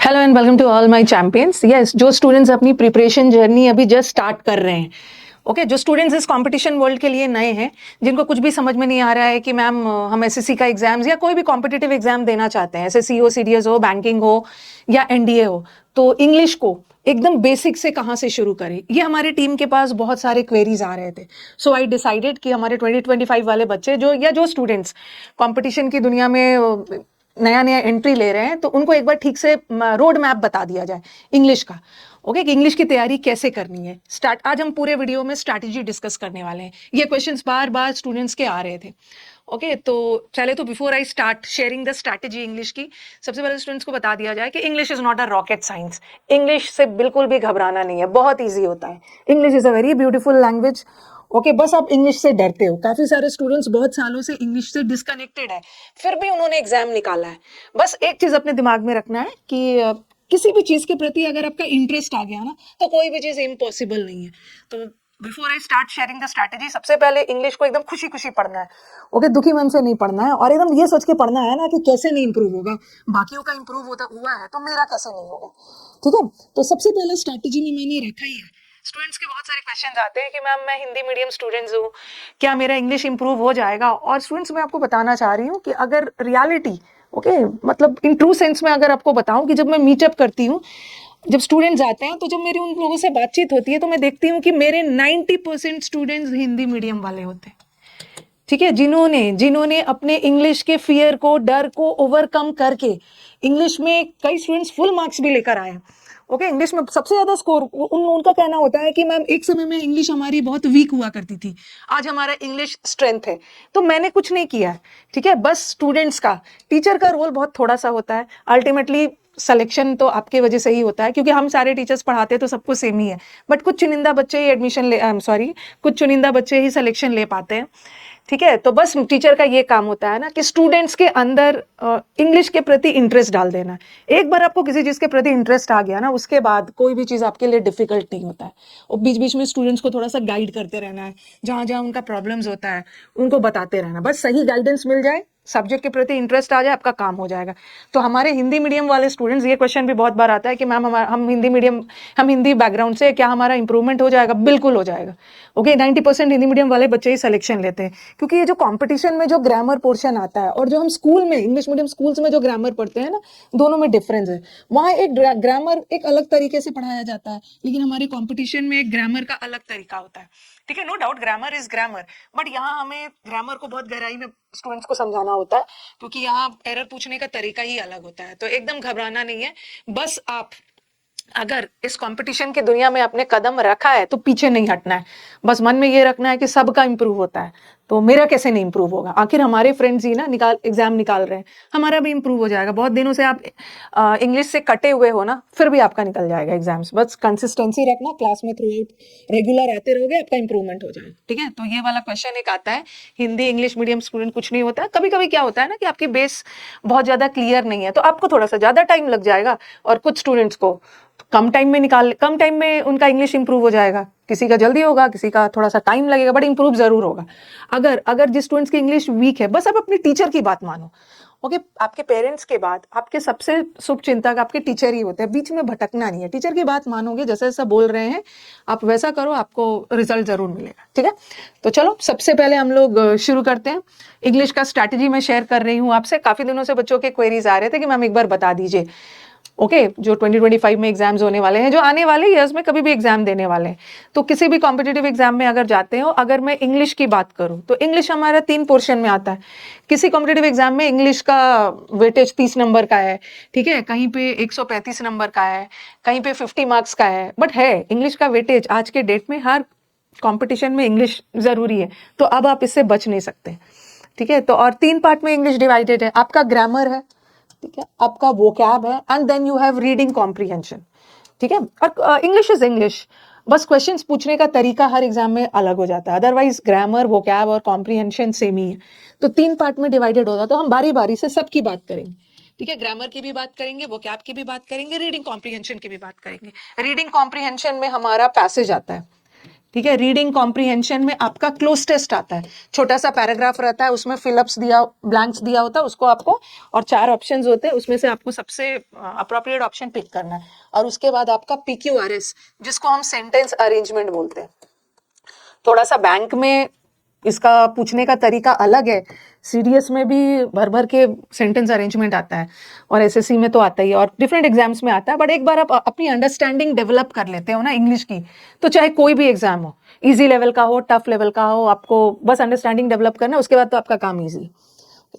Hello and welcome to all my champions. Yes, जो students अपनी preparation journey अभी just start कर रहे हैं, जो स्टूडेंट्स इस कंपटीशन वर्ल्ड के लिए नए हैं, जिनको कुछ भी समझ में नहीं आ रहा है कि मैम हम एसएससी का एग्जाम्स या कोई भी कॉम्पिटिटिव एग्जाम देना चाहते हैं, एसएससी हो, सीडीएस हो, बैंकिंग हो या एनडीए हो, तो इंग्लिश को एकदम बेसिक से कहाँ से शुरू करें, ये हमारे टीम के पास बहुत सारे क्वेरीज आ रहे थे। सो आई डिसाइडेड कि हमारे 2025 वाले बच्चे जो स्टूडेंट्स कंपटीशन की दुनिया में नया नया एंट्री ले रहे हैं, तो उनको एक बार ठीक से रोड मैप बता दिया जाए इंग्लिश का। कि इंग्लिश की तैयारी कैसे करनी है। आज हम पूरे वीडियो में स्ट्रैटेजी डिस्कस करने वाले हैं। ये क्वेश्चंस बार बार स्टूडेंट्स के आ रहे थे। तो चले, तो before I start sharing the strategy English की, सबसे पहले स्टूडेंट्स को बता दिया जाए कि English is not a rocket science. English से बिल्कुल भी घबराना नहीं है, बहुत ईजी होता है। English is a very beautiful language. बस आप इंग्लिश से डरते हो। काफी सारे स्टूडेंट्स बहुत सालों से इंग्लिश से डिस्कनेक्टेड है, फिर भी उन्होंने एग्जाम निकाला है। बस एक चीज अपने दिमाग में रखना है कि किसी भी चीज के प्रति अगर आपका इंटरेस्ट आ गया ना, तो कोई भी चीज इम्पॉसिबल नहीं है। तो before I start sharing the strategy, सबसे पहले इंग्लिश को एकदम खुशी खुशी पढ़ना है। दुखी मन से नहीं पढ़ना है, और एकदम ये सोच के पढ़ना है ना कि कैसे नहीं इंप्रूव होगा। बाकियों का इंप्रूव होता हुआ है तो मेरा कैसे नहीं होगा। ठीक है, तो सबसे पहले स्ट्रैटेजी में मैंने रखा ही है। स्टूडेंट्स के बहुत सारे क्वेश्चन आते हैं कि मैम मैं हिंदी मीडियम स्टूडेंट्स हूँ, क्या मेरा इंग्लिश इंप्रूव हो जाएगा। और स्टूडेंट्स, मैं आपको बताना चाह रही हूँ कि अगर रियलिटी मतलब इन ट्रू सेंस में अगर आपको बताऊं कि जब मैं मीटअप करती हूँ, जब स्टूडेंट्स आते हैं, तो जब मेरी उन लोगों से बातचीत होती है, तो मैं देखती हूँ कि मेरे 90% स्टूडेंट्स हिंदी मीडियम वाले होते हैं। ठीक है, जिन्होंने अपने इंग्लिश के फियर को, डर को ओवरकम करके इंग्लिश में कई स्टूडेंट्स फुल मार्क्स भी लेकर आए। इंग्लिश में सबसे ज्यादा स्कोर उनका कहना होता है कि मैम एक समय में इंग्लिश हमारी बहुत वीक हुआ करती थी, आज हमारा इंग्लिश स्ट्रेंथ है। तो मैंने कुछ नहीं किया है। ठीक है, बस स्टूडेंट्स का, टीचर का रोल बहुत थोड़ा सा होता है। अल्टीमेटली सिलेक्शन तो आपके वजह से ही होता है, क्योंकि हम सारे टीचर्स पढ़ाते तो सबको सेम ही है, बट कुछ चुनिंदा बच्चे ही कुछ चुनिंदा बच्चे ही सिलेक्शन ले पाते हैं। ठीक है, तो बस टीचर का ये काम होता है ना कि स्टूडेंट्स के अंदर इंग्लिश के प्रति इंटरेस्ट डाल देना। एक बार आपको किसी चीज के प्रति इंटरेस्ट आ गया ना, उसके बाद कोई भी चीज आपके लिए डिफिकल्ट नहीं होता है। और बीच बीच में स्टूडेंट्स को थोड़ा सा गाइड करते रहना है, जहां जहां उनका प्रॉब्लम्स होता है उनको बताते रहना। बस सही गाइडेंस मिल जाए, सब्जेक्ट के प्रति इंटरेस्ट आ जाए, आपका काम हो जाएगा। तो हमारे हिंदी मीडियम वाले स्टूडेंट्स, ये क्वेश्चन भी बहुत बार आता है कि मैम हम हिंदी बैकग्राउंड से, क्या हमारा इंप्रूवमेंट हो जाएगा? बिल्कुल हो जाएगा। 90% हिंदी मीडियम वाले बच्चे ही सिलेक्शन लेते हैं, क्योंकि ये जो कंपटीशन में जो ग्रामर पोर्शन आता है और जो हम स्कूल में इंग्लिश मीडियम स्कूल्स में जो ग्रामर पढ़ते हैं ना, दोनों में डिफरेंस है। वहाँ एक ग्रामर एक अलग तरीके से पढ़ाया जाता है, लेकिन हमारे कंपटीशन में एक ग्रामर का अलग तरीका होता है। ठीक है, no doubt grammar is grammar, but यहाँ हमें ग्रामर को बहुत गहराई में स्टूडेंट्स को समझाना होता है, क्योंकि यहाँ एरर पूछने का तरीका ही अलग होता है। तो एकदम घबराना नहीं है। बस आप अगर इस कंपटीशन की दुनिया में आपने कदम रखा है तो पीछे नहीं हटना है। बस मन में ये रखना है कि सबका इंप्रूव होता है, तो मेरा कैसे नहीं इंप्रूव होगा? आखिर हमारे फ्रेंड्स ही ना एग्जाम निकाल रहे हैं, हमारा भी इंप्रूव हो जाएगा। बहुत दिनों से आप इंग्लिश से कटे हुए हो ना, फिर भी आपका निकल जाएगा एग्जाम्स। बस कंसिस्टेंसी रखना, क्लास में थ्रू आउट रेगुलर आते रहोगे, आपका इंप्रूवमेंट हो जाएगा। ठीक है, तो ये वाला क्वेश्चन एक आता है। हिंदी इंग्लिश मीडियम स्टूडेंट कुछ नहीं होता है। कभी कभी क्या होता है ना कि आपकी बेस बहुत ज्यादा क्लियर नहीं है, तो आपको थोड़ा सा ज्यादा टाइम लग जाएगा, और कुछ स्टूडेंट्स को कम टाइम में उनका इंग्लिश इंप्रूव हो जाएगा। किसी का जल्दी होगा, किसी का थोड़ा सा टाइम लगेगा, बट इंप्रूव जरूर होगा। अगर जिस स्टूडेंट्स की इंग्लिश वीक है, बस आप अपने टीचर की बात मानो। आपके पेरेंट्स के बाद आपके सबसे शुभ चिंतक आपके टीचर ही होते हैं। बीच में भटकना नहीं है, टीचर की बात मानोगे, जैसा जैसा बोल रहे हैं आप वैसा करो, आपको रिजल्ट जरूर मिलेगा। ठीक है, तो चलो सबसे पहले हम लोग शुरू करते हैं। इंग्लिश का स्ट्रैटेजी मैं शेयर कर रही हूँ आपसे। काफी दिनों से बच्चों के क्वेरीज आ रहे थे कि मैम एक बार बता दीजिए। जो 2025 में एग्जाम्स होने वाले हैं, जो आने वाले ईयर्स में कभी भी एग्जाम देने वाले हैं, तो किसी भी कॉम्पिटिटिव एग्जाम में अगर जाते हो, अगर मैं इंग्लिश की बात करूं, तो इंग्लिश हमारा 3 पोर्शन में आता है। किसी कॉम्पिटिटिव एग्जाम में इंग्लिश का वेटेज 30 नंबर का है। ठीक है, कहीं पे 135 नंबर का है, कहीं पे 50 मार्क्स का है, बट है इंग्लिश का वेटेज। आज के डेट में हर कॉम्पिटिशन में इंग्लिश जरूरी है, तो अब आप इससे बच नहीं सकते। ठीक है, तो और 3 पार्ट में इंग्लिश डिवाइडेड है। आपका ग्रामर है, ठीक है, आपका वोकैब है, and then you have reading comprehension. ठीक है, और इंग्लिश इज इंग्लिश, बस क्वेश्चंस पूछने का तरीका हर एग्जाम में अलग हो जाता है। अदरवाइज ग्रामर, वोकैब और कॉम्प्रिहेंशन सेम ही है। तो 3 पार्ट में डिवाइडेड होता है, तो हम बारी बारी से सबकी बात करेंगे। ठीक है, ग्रामर की भी बात करेंगे, वोकैब की भी बात करेंगे, रीडिंग कॉम्प्रिहेंशन की भी बात करेंगे। रीडिंग कॉम्प्रिहेंशन में हमारा पैसेज आता है। ठीक है। रीडिंग कॉम्प्रिहेंशन में आपका क्लोज टेस्ट आता है, छोटा सा पैराग्राफ रहता है, उसमें फिलअप्स दिया, ब्लैंक्स दिया होता है उसको आपको, और 4 ऑप्शंस होते हैं, उसमें से आपको सबसे अप्रोप्रिएट ऑप्शन पिक करना है। और उसके बाद आपका PQRS, जिसको हम सेंटेंस अरेंजमेंट बोलते हैं। थोड़ा सा बैंक में इसका पूछने का तरीका अलग है, सीडीएस में भी भर भर के सेंटेंस अरेंजमेंट आता है, और एसएससी में तो आता ही है, और डिफरेंट एग्जाम्स में आता है। बट एक बार आप अपनी अंडरस्टैंडिंग डेवलप कर लेते हो ना इंग्लिश की, तो चाहे कोई भी एग्जाम हो, इजी लेवल का हो, टफ लेवल का हो, आपको बस अंडरस्टैंडिंग डेवलप करना है, उसके बाद तो आपका काम ईजी।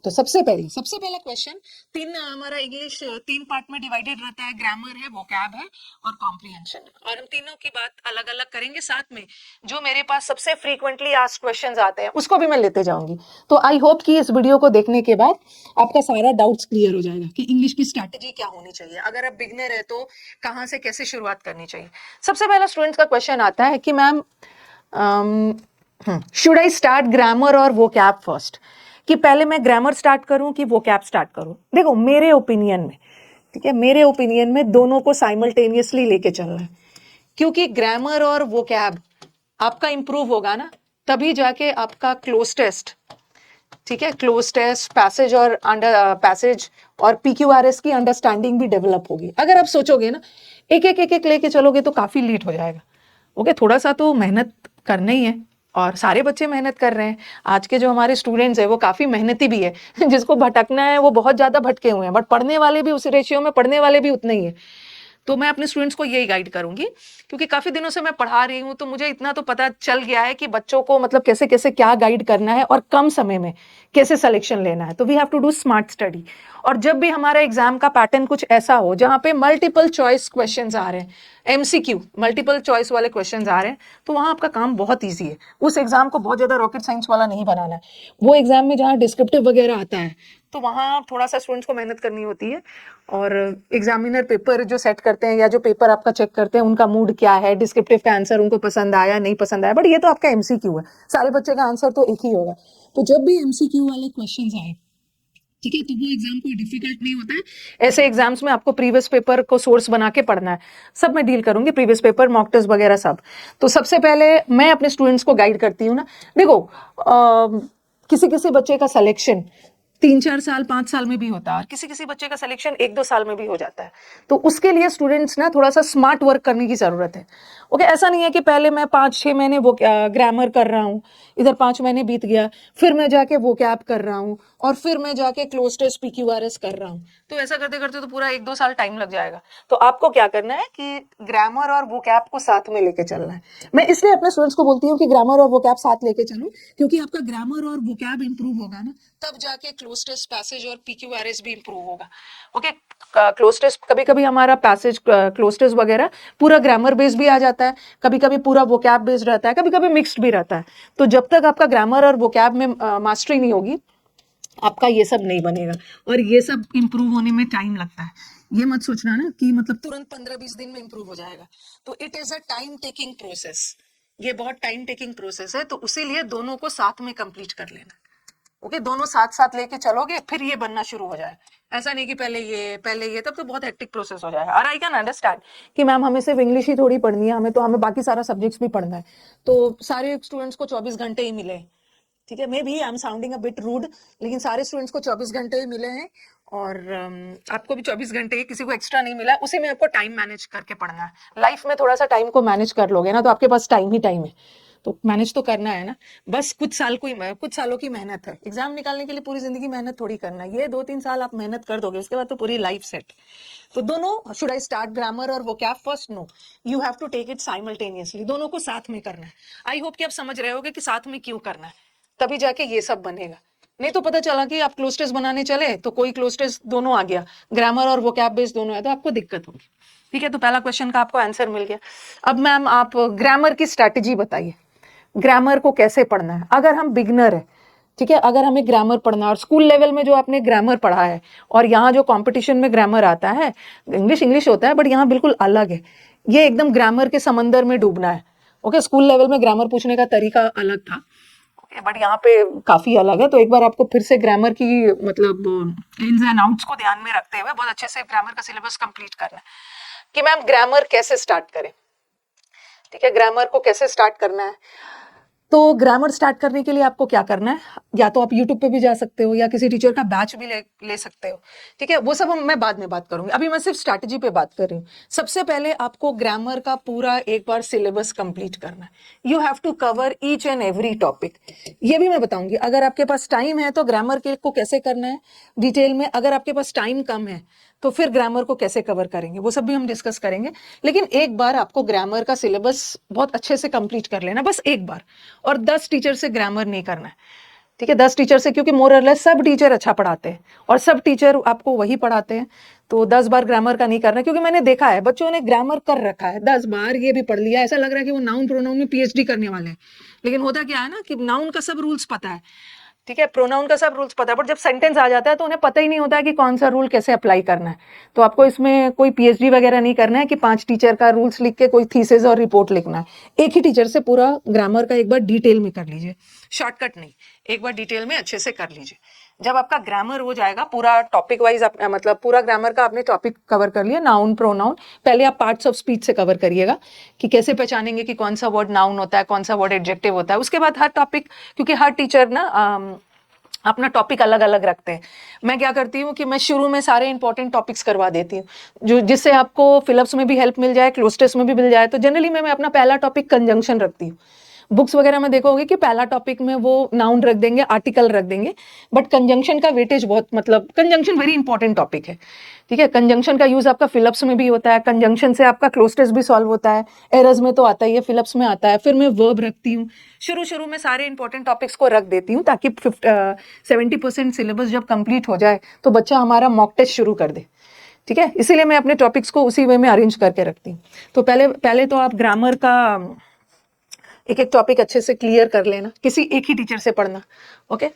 तो सबसे पहला क्वेश्चन, हमारा इंग्लिश 3 पार्ट में डिवाइडेड रहता है, ग्रामर है, वोकैब है और कॉम्प्रिहेंशन है, और हम तीनों की बात अलग अलग करेंगे। साथ में जो मेरे पास सबसे फ्रीक्वेंटली आस्क्ड क्वेश्चंस आते हैं उसको भी मैं लेते जाऊंगी। तो आई होप कि इस वीडियो को देखने के बाद आपका सारा डाउट्स क्लियर हो जाएगा कि इंग्लिश की स्ट्रैटेजी क्या होनी चाहिए, अगर आप बिगनर है तो कहाँ से कैसे शुरुआत करनी चाहिए। सबसे पहला स्टूडेंट्स का क्वेश्चन आता है कि ma'am should I start grammar और वोकैब फर्स्ट, कि पहले मैं ग्रामर स्टार्ट करूं कि वोकैब स्टार्ट करूं। देखो मेरे ओपिनियन में, ठीक है, मेरे ओपिनियन में दोनों को साइमल्टेनियसली लेके चलना है, क्योंकि ग्रामर और वोकैब आपका इंप्रूव होगा ना, तभी जाके आपका क्लोज टेस्ट, ठीक है, क्लोज टेस्ट, पैसेज और PQRS की अंडरस्टैंडिंग भी डेवलप होगी। अगर आप सोचोगे ना एक लेके चलोगे तो काफी लेट हो जाएगा। ओके, थोड़ा सा तो मेहनत करना ही है, और सारे बच्चे मेहनत कर रहे हैं। आज के जो हमारे स्टूडेंट्स हैं वो काफी मेहनती भी है जिसको भटकना है वो बहुत ज्यादा भटके हुए हैं, बट पढ़ने वाले भी उस रेशियो में पढ़ने वाले भी उतने ही है। तो मैं अपने स्टूडेंट्स को यही गाइड करूंगी, क्योंकि काफी दिनों से मैं पढ़ा रही हूँ, तो मुझे इतना तो पता चल गया है कि बच्चों को मतलब कैसे कैसे क्या गाइड करना है और कम समय में कैसे सिलेक्शन लेना है। तो we have to do smart study. और जब भी हमारा एग्जाम का पैटर्न कुछ ऐसा हो जहाँ पे मल्टीपल चॉइस क्वेश्चंस आ रहे हैं, MCQ मल्टीपल चॉइस वाले क्वेश्चंस आ रहे हैं, तो वहाँ आपका काम बहुत ईजी है। उस एग्जाम को बहुत ज्यादा रॉकेट साइंस वाला नहीं बनाना है। वो एग्जाम में जहाँ डिस्क्रिप्टिव वगैरह आता है, तो वहाँ थोड़ा सा स्टूडेंट्स को मेहनत करनी होती है, और एग्जामिनर पेपर जो सेट करते हैं या जो पेपर आपका चेक करते हैं, उनका मूड क्या है, डिस्क्रिप्टिव का आंसर उनको पसंद आया नहीं पसंद आया, बट ये तो आपका MCQ है, सारे बच्चे का आंसर तो एक ही होगा। तो जब भी MCQ वाले क्वेश्चंस आए, ठीक है, तो वो एग्जाम कोई डिफिकल्ट नहीं होता है। ऐसे एग्जाम्स में आपको प्रीवियस पेपर को सोर्स बना के पढ़ना है। सब मैं डील करूंगी, प्रीवियस पेपर, मॉक टेस्ट वगैरह सब। तो सबसे पहले मैं अपने स्टूडेंट्स को गाइड करती हूँ ना, देखो किसी किसी बच्चे का सिलेक्शन 3-4 साल 5 साल में भी होता है, और किसी किसी बच्चे का सिलेक्शन 1-2 साल में भी हो जाता है। तो उसके लिए स्टूडेंट्स ना थोड़ा सा स्मार्ट वर्क करने की जरूरत है। ओके, ऐसा नहीं है कि पहले मैं 5-6 महीने वो ग्रामर कर रहा हूँ, इधर 5 महीने बीत गया, फिर मैं जाके वो कैप कर रहा हूँ, और फिर मैं जाके क्लोज टेस्ट PQRS कर रहा हूँ। तो ऐसा करते करते तो पूरा 1-2 साल टाइम लग जाएगा। तो आपको क्या करना है कि ग्रामर और वो कैप को साथ में लेके चलना है। मैं इसलिए अपने स्टूडेंट्स को बोलती हूँ कि ग्रामर और वो कैप साथ लेके चलो, क्योंकि आपका ग्रामर और वो कैप इंप्रूव होगा ना, तब जाके क्लोज टेस्ट, पैसेज और PQRS भी इंप्रूव होगा। ओके, क्लोज टेस्ट कभी कभी हमारा पैसेज, क्लोज टेस्ट वगैरह पूरा ग्रामर बेस्ड भी आ जाता है, कभी कभी पूरा वोकैब बेस्ड रहता है, कभी कभी मिक्स्ड भी रहता है। तो जब तक आपका ग्रामर और वोकैब में मास्टरी नहीं होगी, आपका ये सब नहीं बनेगा, और ये सब इंप्रूव होने में टाइम लगता है। ये मत सोचना ना कि मतलब तुरंत 15-20 दिन में इंप्रूव हो जाएगा। तो it is a time taking process, ये बहुत टाइम टेकिंग प्रोसेस है, तो उसीलिए दोनों को साथ में कंप्लीट कर लेना। ओके, दोनों साथ साथ लेके चलोगे, फिर ये बनना शुरू हो जाए। ऐसा नहीं कि पहले ये, तब तो बहुत हेक्टिक प्रोसेस हो जाएगा। और आई कैन अंडरस्टैंड कि मैम हमें सिर्फ इंग्लिश ही थोड़ी पढ़नी है, हमें बाकी सारा सब्जेक्ट्स भी पढ़ना है, तो सारे स्टूडेंट्स को 24 घंटे ही मिले, ठीक है। Maybe I am sounding a bit rude, लेकिन सारे स्टूडेंट्स को 24 घंटे ही मिले हैं, और आपको भी 24 घंटे, किसी को एक्स्ट्रा नहीं मिला, उसी में आपको टाइम मैनेज करके पढ़ना है। लाइफ में थोड़ा सा टाइम को मैनेज कर लोगे ना, तो आपके पास टाइम ही टाइम है, तो मैनेज तो करना है ना। बस कुछ सालों की मेहनत है, एग्जाम निकालने के लिए पूरी जिंदगी मेहनत थोड़ी करना है। ये 2-3 साल आप मेहनत कर दोगे, उसके बाद तो पूरी लाइफ सेट। तो दोनों, शुड आई स्टार्ट ग्रामर और vocab first? No, you have to take it simultaneously, दोनों को साथ में करना है। आई होप कि आप समझ रहे होगे कि साथ में क्यों करना है, तभी जाके ये सब बनेगा। नहीं तो पता चला कि आप क्लोज टेस्ट बनाने चले तो कोई क्लोज टेस्ट दोनों आ गया, ग्रामर और वोकैब बेस्ड दोनों है, तो आपको दिक्कत होगी। ठीक है, तो पहला क्वेश्चन का आपको आंसर मिल गया। अब मैम आप ग्रामर की स्ट्रैटेजी बताइए, ग्रामर को कैसे पढ़ना है। अगर हम बिगनर है, ठीक है, अगर हमें ग्रामर पढ़ना है, और स्कूल लेवल में जो आपने ग्रामर पढ़ा है और यहाँ जो कंपटीशन में ग्रामर आता है, इंग्लिश होता है, बट यहाँ बिल्कुल अलग है। ये एकदम ग्रामर के समंदर में डूबना है। ओके, स्कूल लेवल में ग्रामर पूछने का तरीका अलग था, बट यहाँ पे काफी अलग है। तो एक बार आपको फिर से ग्रामर की मतलब इन्स एंड आउट्स को ध्यान में रखते हुए बहुत अच्छे से ग्रामर का सिलेबस कंप्लीट करना है कि मैम ग्रामर कैसे स्टार्ट करें। ठीक है, ग्रामर को कैसे स्टार्ट करना है। तो ग्रामर स्टार्ट करने के लिए आपको क्या करना है, या तो आप यूट्यूब पे भी जा सकते हो या किसी टीचर का बैच भी ले सकते हो। ठीक है, वो सब मैं बाद में बात करूंगी, अभी मैं सिर्फ स्ट्रैटेजी पे बात कर रही हूँ। सबसे पहले आपको ग्रामर का पूरा एक बार सिलेबस कंप्लीट करना है। You have to cover each and every topic. ये भी मैं बताऊंगी, अगर आपके पास टाइम है तो ग्रामर के को कैसे करना है डिटेल में, अगर आपके पास टाइम कम है तो फिर ग्रामर को कैसे कवर करेंगे, वो सब भी हम डिस्कस करेंगे। लेकिन एक बार आपको ग्रामर का सिलेबस बहुत अच्छे से कंप्लीट कर लेना, बस एक बार। और 10 टीचर से ग्रामर नहीं करना है। ठीक है, 10 टीचर से, क्योंकि मोर और लेस सब टीचर अच्छा पढ़ाते हैं और सब टीचर आपको वही पढ़ाते हैं। तो 10 बार ग्रामर का नहीं करना, क्योंकि मैंने देखा है बच्चों ने ग्रामर कर रखा है 10 बार, ये भी पढ़ लिया, ऐसा लग रहा है कि वो नाउन प्रोनाउन में पीएचडी करने वाले हैं। लेकिन होता क्या है ना कि नाउन का सब रूल्स पता है, ठीक है, प्रोनाउन का सब रूल्स पता है, बट जब सेंटेंस आ जाता है तो उन्हें पता ही नहीं होता है कि कौन सा रूल कैसे अप्लाई करना है। तो आपको इसमें कोई पीएचडी वगैरह नहीं करना है कि 5 टीचर का रूल्स लिख के कोई थीसिस और रिपोर्ट लिखना है। एक ही टीचर से पूरा ग्रामर का एक बार डिटेल में कर लीजिए, शॉर्टकट नहीं, एक बार डिटेल में अच्छे से कर लीजिए। जब आपका ग्रामर हो जाएगा पूरा टॉपिक वाइज, मतलब पूरा ग्रामर का आपने टॉपिक कवर कर लिया, नाउन प्रोनाउन, पहले आप पार्ट्स ऑफ स्पीच से कवर करिएगा कि कैसे पहचानेंगे कि कौन सा वर्ड नाउन होता है, कौन सा वर्ड एडजेक्टिव होता है। उसके बाद हर टॉपिक, क्योंकि हर टीचर ना अपना टॉपिक अलग अलग रखते हैं, मैं क्या करती हूँ कि मैं शुरू में सारे इंपॉर्टेंट टॉपिक्स करवा देती हूँ, जो जिससे आपको फिलअप्स में भी हेल्प मिल जाए, क्लोज टेस्ट में भी मिल जाए। तो जनरली मैं अपना पहला टॉपिक कंजंक्शन रखती हूँ। बुक्स वगैरह में देखोगे कि पहला टॉपिक में वो नाउन रख देंगे, आर्टिकल रख देंगे, बट कंजंक्शन का वेटेज बहुत, मतलब कंजंक्शन वेरी इंपॉर्टेंट टॉपिक है। ठीक है, कंजंक्शन का यूज आपका फिलअप्स में भी होता है, कंजंक्शन से आपका क्लोज टेस्ट भी सॉल्व होता है, एरर्स में तो आता ही है, फिलअप्स में आता है। फिर मैं वर्ब रखती हूँ, शुरू शुरू में सारे इंपॉर्टेंट टॉपिक्स को रख देती हूँ ताकि 70% सिलेबस जब कंप्लीट हो जाए तो बच्चा हमारा मॉक टेस्ट शुरू कर दे। ठीक है, इसीलिए मैं अपने टॉपिक्स को उसी वे में अरेंज करके रखती हूँ। तो पहले तो आप ग्रामर का एक एक टॉपिक अच्छे से क्लियर कर लेना, किसी एक ही टीचर से पढ़ना। ओके,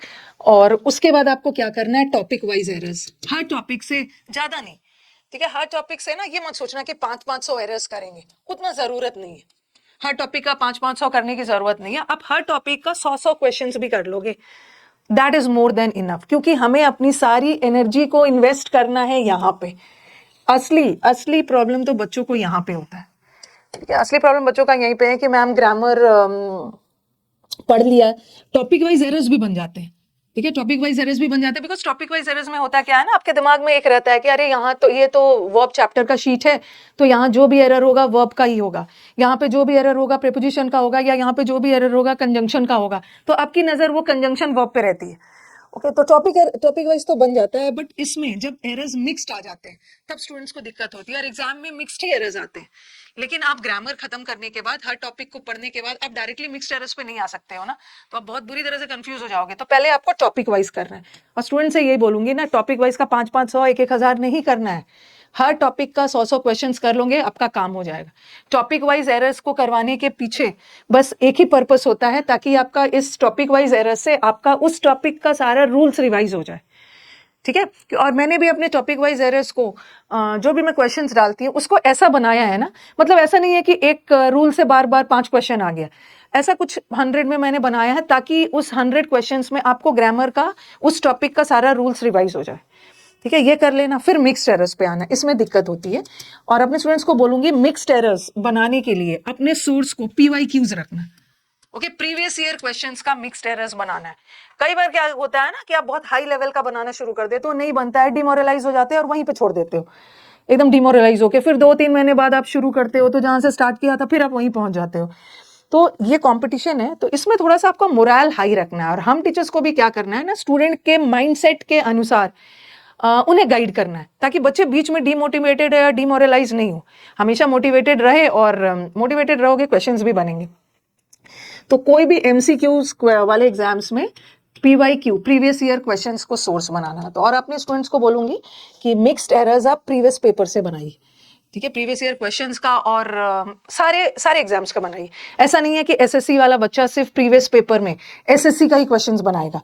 और उसके बाद आपको क्या करना है, टॉपिक वाइज एरर्स, हर टॉपिक से ज्यादा नहीं। ठीक है, हर टॉपिक से ना ये मत सोचना कि 500 एरर्स करेंगे, उतना जरूरत नहीं है। हर टॉपिक का 500 करने की जरूरत नहीं है। आप हर टॉपिक का 100 क्वेश्चंस भी कर लोगे, that is more than enough, क्योंकि हमें अपनी सारी एनर्जी को इन्वेस्ट करना है यहाँ पे। असली प्रॉब्लम तो बच्चों को यहाँ पे होता है। ठीक है, असली प्रॉब्लम बच्चों का यहीं पे है कि मैम ग्रामर पढ़ लिया, टॉपिक वाइज एरर्स भी बन जाते हैं। ठीक है, टॉपिक वाइज एरर्स भी बन जाते हैं, बिकॉज टॉपिक वाइज एरर्स में होता क्या है ना, आपके दिमाग में एक रहता है कि अरे यहाँ तो ये तो वर्ब चैप्टर का शीट है, तो यहाँ जो भी एरर होगा वर्ब का ही होगा, यहाँ पे जो भी एरर होगा प्रीपोजिशन का होगा, या यहाँ पे जो भी एरर होगा कंजंक्शन का होगा। तो आपकी नजर वो कंजंक्शन वर्ब पे रहती है। ओके, तो टॉपिक वाइज तो बन जाता है, बट इसमें जब एरर्स मिक्स्ड आ जाते हैं तब स्टूडेंट्स को दिक्कत होती है, और एग्जाम में मिक्स्ड ही एरर्स आते हैं। लेकिन आप ग्रामर खत्म करने के बाद, हर टॉपिक को पढ़ने के बाद आप डायरेक्टली मिक्स्ड एरर्स पे नहीं आ सकते हो ना, तो आप बहुत बुरी तरह से कंफ्यूज हो जाओगे। तो पहले आपको टॉपिक वाइज करना है, और स्टूडेंट से यही बोलूंगी ना, टॉपिक वाइज का 500 1,000 नहीं करना है, हर टॉपिक का 100 क्वेश्चंस कर लोगे, आपका काम हो जाएगा। टॉपिक वाइज एरर्स को करवाने के पीछे बस एक ही पर्पस होता है, ताकि आपका इस टॉपिक वाइज एरर्स से आपका उस टॉपिक का सारा रूल्स रिवाइज हो जाए। ठीक है, और मैंने भी अपने टॉपिक वाइज एरर्स को जो भी मैं क्वेश्चंस डालती हूँ उसको ऐसा बनाया है ना, मतलब ऐसा नहीं है कि एक रूल से बार बार 5 क्वेश्चन आ गया, ऐसा कुछ 100 में मैंने बनाया है, ताकि उस 100 क्वेश्चंस में आपको ग्रामर का उस टॉपिक का सारा रूल्स रिवाइज हो जाए। ठीक है, ये कर लेना, फिर मिक्स्ड एरर्स पे आना, इसमें दिक्कत होती है। और अपने स्टूडेंट्स को बोलूंगी मिक्स्ड एरर्स बनाने के लिए अपने सोर्स को PYQs रखना। ओके, प्रीवियस ईयर क्वेश्चंस का मिक्स्ड एरर्स बनाना है। कई बार क्या होता है ना कि आप बहुत हाई लेवल का बनाना शुरू कर देते हो, नहीं बनता है, डिमोरलाइज हो जाते हैं और वहीं पे छोड़ देते हो, एकदम डिमोरलाइज होके फिर 2-3 महीने बाद आप शुरू करते हो, तो जहां से स्टार्ट किया था फिर आप वहीं पहुंच जाते हो। तो ये कंपटीशन है, तो इसमें थोड़ा सा आपको मोरल हाई रखना है, और हम टीचर्स को भी क्या करना है ना, स्टूडेंट के माइंडसेट के अनुसार उन्हें गाइड करना है, ताकि बच्चे बीच में डीमोटिवेटेड या डिमोरलाइज नहीं हो, हमेशा मोटिवेटेड रहे, और मोटिवेटेड रहोगे क्वेश्चंस भी बनेंगे। तो कोई भी MCQs वाले एग्जाम्स में PYQ प्रीवियस ईयर क्वेश्चंस को सोर्स बनाना है। तो और अपने स्टूडेंट्स को बोलूंगी कि मिक्स्ड एरर्स आप प्रीवियस पेपर से बनाइए। ठीक है, प्रीवियस ईयर क्वेश्चंस का और सारे एग्जाम्स का बनाइए। ऐसा नहीं है कि SSC वाला बच्चा सिर्फ प्रीवियस पेपर में SSC का ही क्वेश्चंस बनाएगा।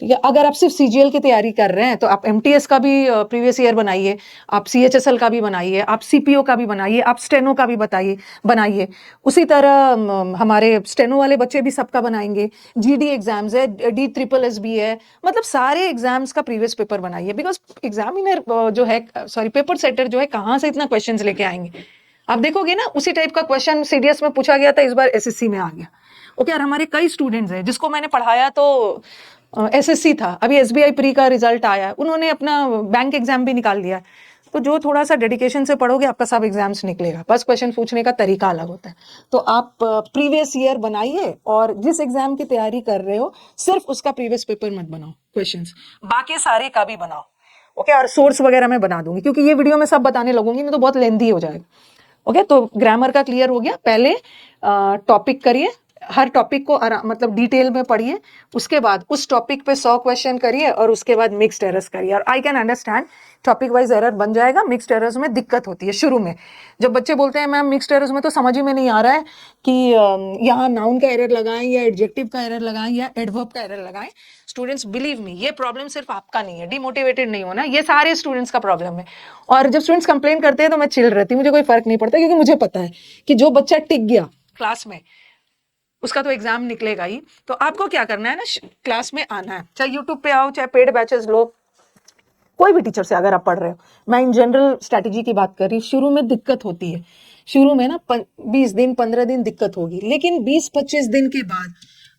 ठीक है, अगर आप सिर्फ CGL की तैयारी कर रहे हैं तो आप MTS का भी प्रीवियस ईयर बनाइए, आप CHSL का भी बनाइए, आप CPO का भी बनाइए, आप स्टेनो का भी बनाइए। उसी तरह हमारे स्टेनो वाले बच्चे भी सबका बनाएंगे, GD एग्जाम्स है, DSSS है, मतलब सारे एग्जाम्स का प्रीवियस पेपर बनाइए। बिकॉज एग्जामिनर जो है, पेपर सेटर जो है, कहाँ से इतना क्वेश्चंस लेके आएंगे, आप देखोगे ना उसी टाइप का क्वेश्चन सीडीएस में पूछा गया था, इस बार एसएससी में आ गया। ओके, और हमारे कई स्टूडेंट्स हैं जिसको मैंने पढ़ाया तो एसएससी था, अभी एसबीआई प्री का रिजल्ट आया, उन्होंने अपना बैंक एग्जाम भी निकाल लिया। तो जो थोड़ा सा डेडिकेशन से पढ़ोगे आपका सब एग्जाम्स निकलेगा, बस क्वेश्चन पूछने का तरीका अलग होता है। तो आप प्रीवियस ईयर बनाइए और जिस एग्जाम की तैयारी कर रहे हो सिर्फ उसका प्रीवियस पेपर मत बनाओ क्वेश्चंस, बाकी सारे का भी बनाओ। ओके, और सोर्स वगैरह मैं बना दूंगी क्योंकि ये वीडियो में सब बताने लगूंगी नहीं तो बहुत लेंथी हो जाएगा। ओके, तो ग्रामर का क्लियर हो गया। पहले टॉपिक करिए, हर टॉपिक को मतलब डिटेल में पढ़िए, उसके बाद उस टॉपिक पे 100 क्वेश्चन करिए और उसके बाद मिक्स्ड एरर्स करिए। और I can understand topic wise error बन जाएगा, मिक्स्ड एरर्स में दिक्कत होती है शुरू में। जब बच्चे बोलते हैं मैम मिक्स्ड एरर्स में तो समझ ही में नहीं आ रहा है कि यहाँ नाउन का एरर लगाएं या एडजेक्टिव का एरर लगाएं या एडवर्ब का एरर लगाएं। स्टूडेंट्स बिलीव मी, ये प्रॉब्लम सिर्फ आपका नहीं है, डिमोटिवेटेड नहीं होना, ये सारे स्टूडेंट्स का प्रॉब्लम है। और जब स्टूडेंट्स कंप्लेन करते हैं तो मैं चिल रहती हूँ, मुझे कोई फर्क नहीं पड़ता क्योंकि मुझे पता है कि जो बच्चा टिक गया क्लास में उसका तो एग्जाम निकलेगा ही। तो आपको क्या करना है ना, क्लास में आना है, चाहे यूट्यूब पे आओ चाहे पेड बैचेस लो, कोई भी टीचर से अगर आप पढ़ रहे हो। मैं इन जनरल स्ट्रैटेजी की बात कर रही, शुरू में दिक्कत होती है, शुरू में ना 20 दिन 15 दिन दिक्कत होगी, लेकिन 20-25 दिन के बाद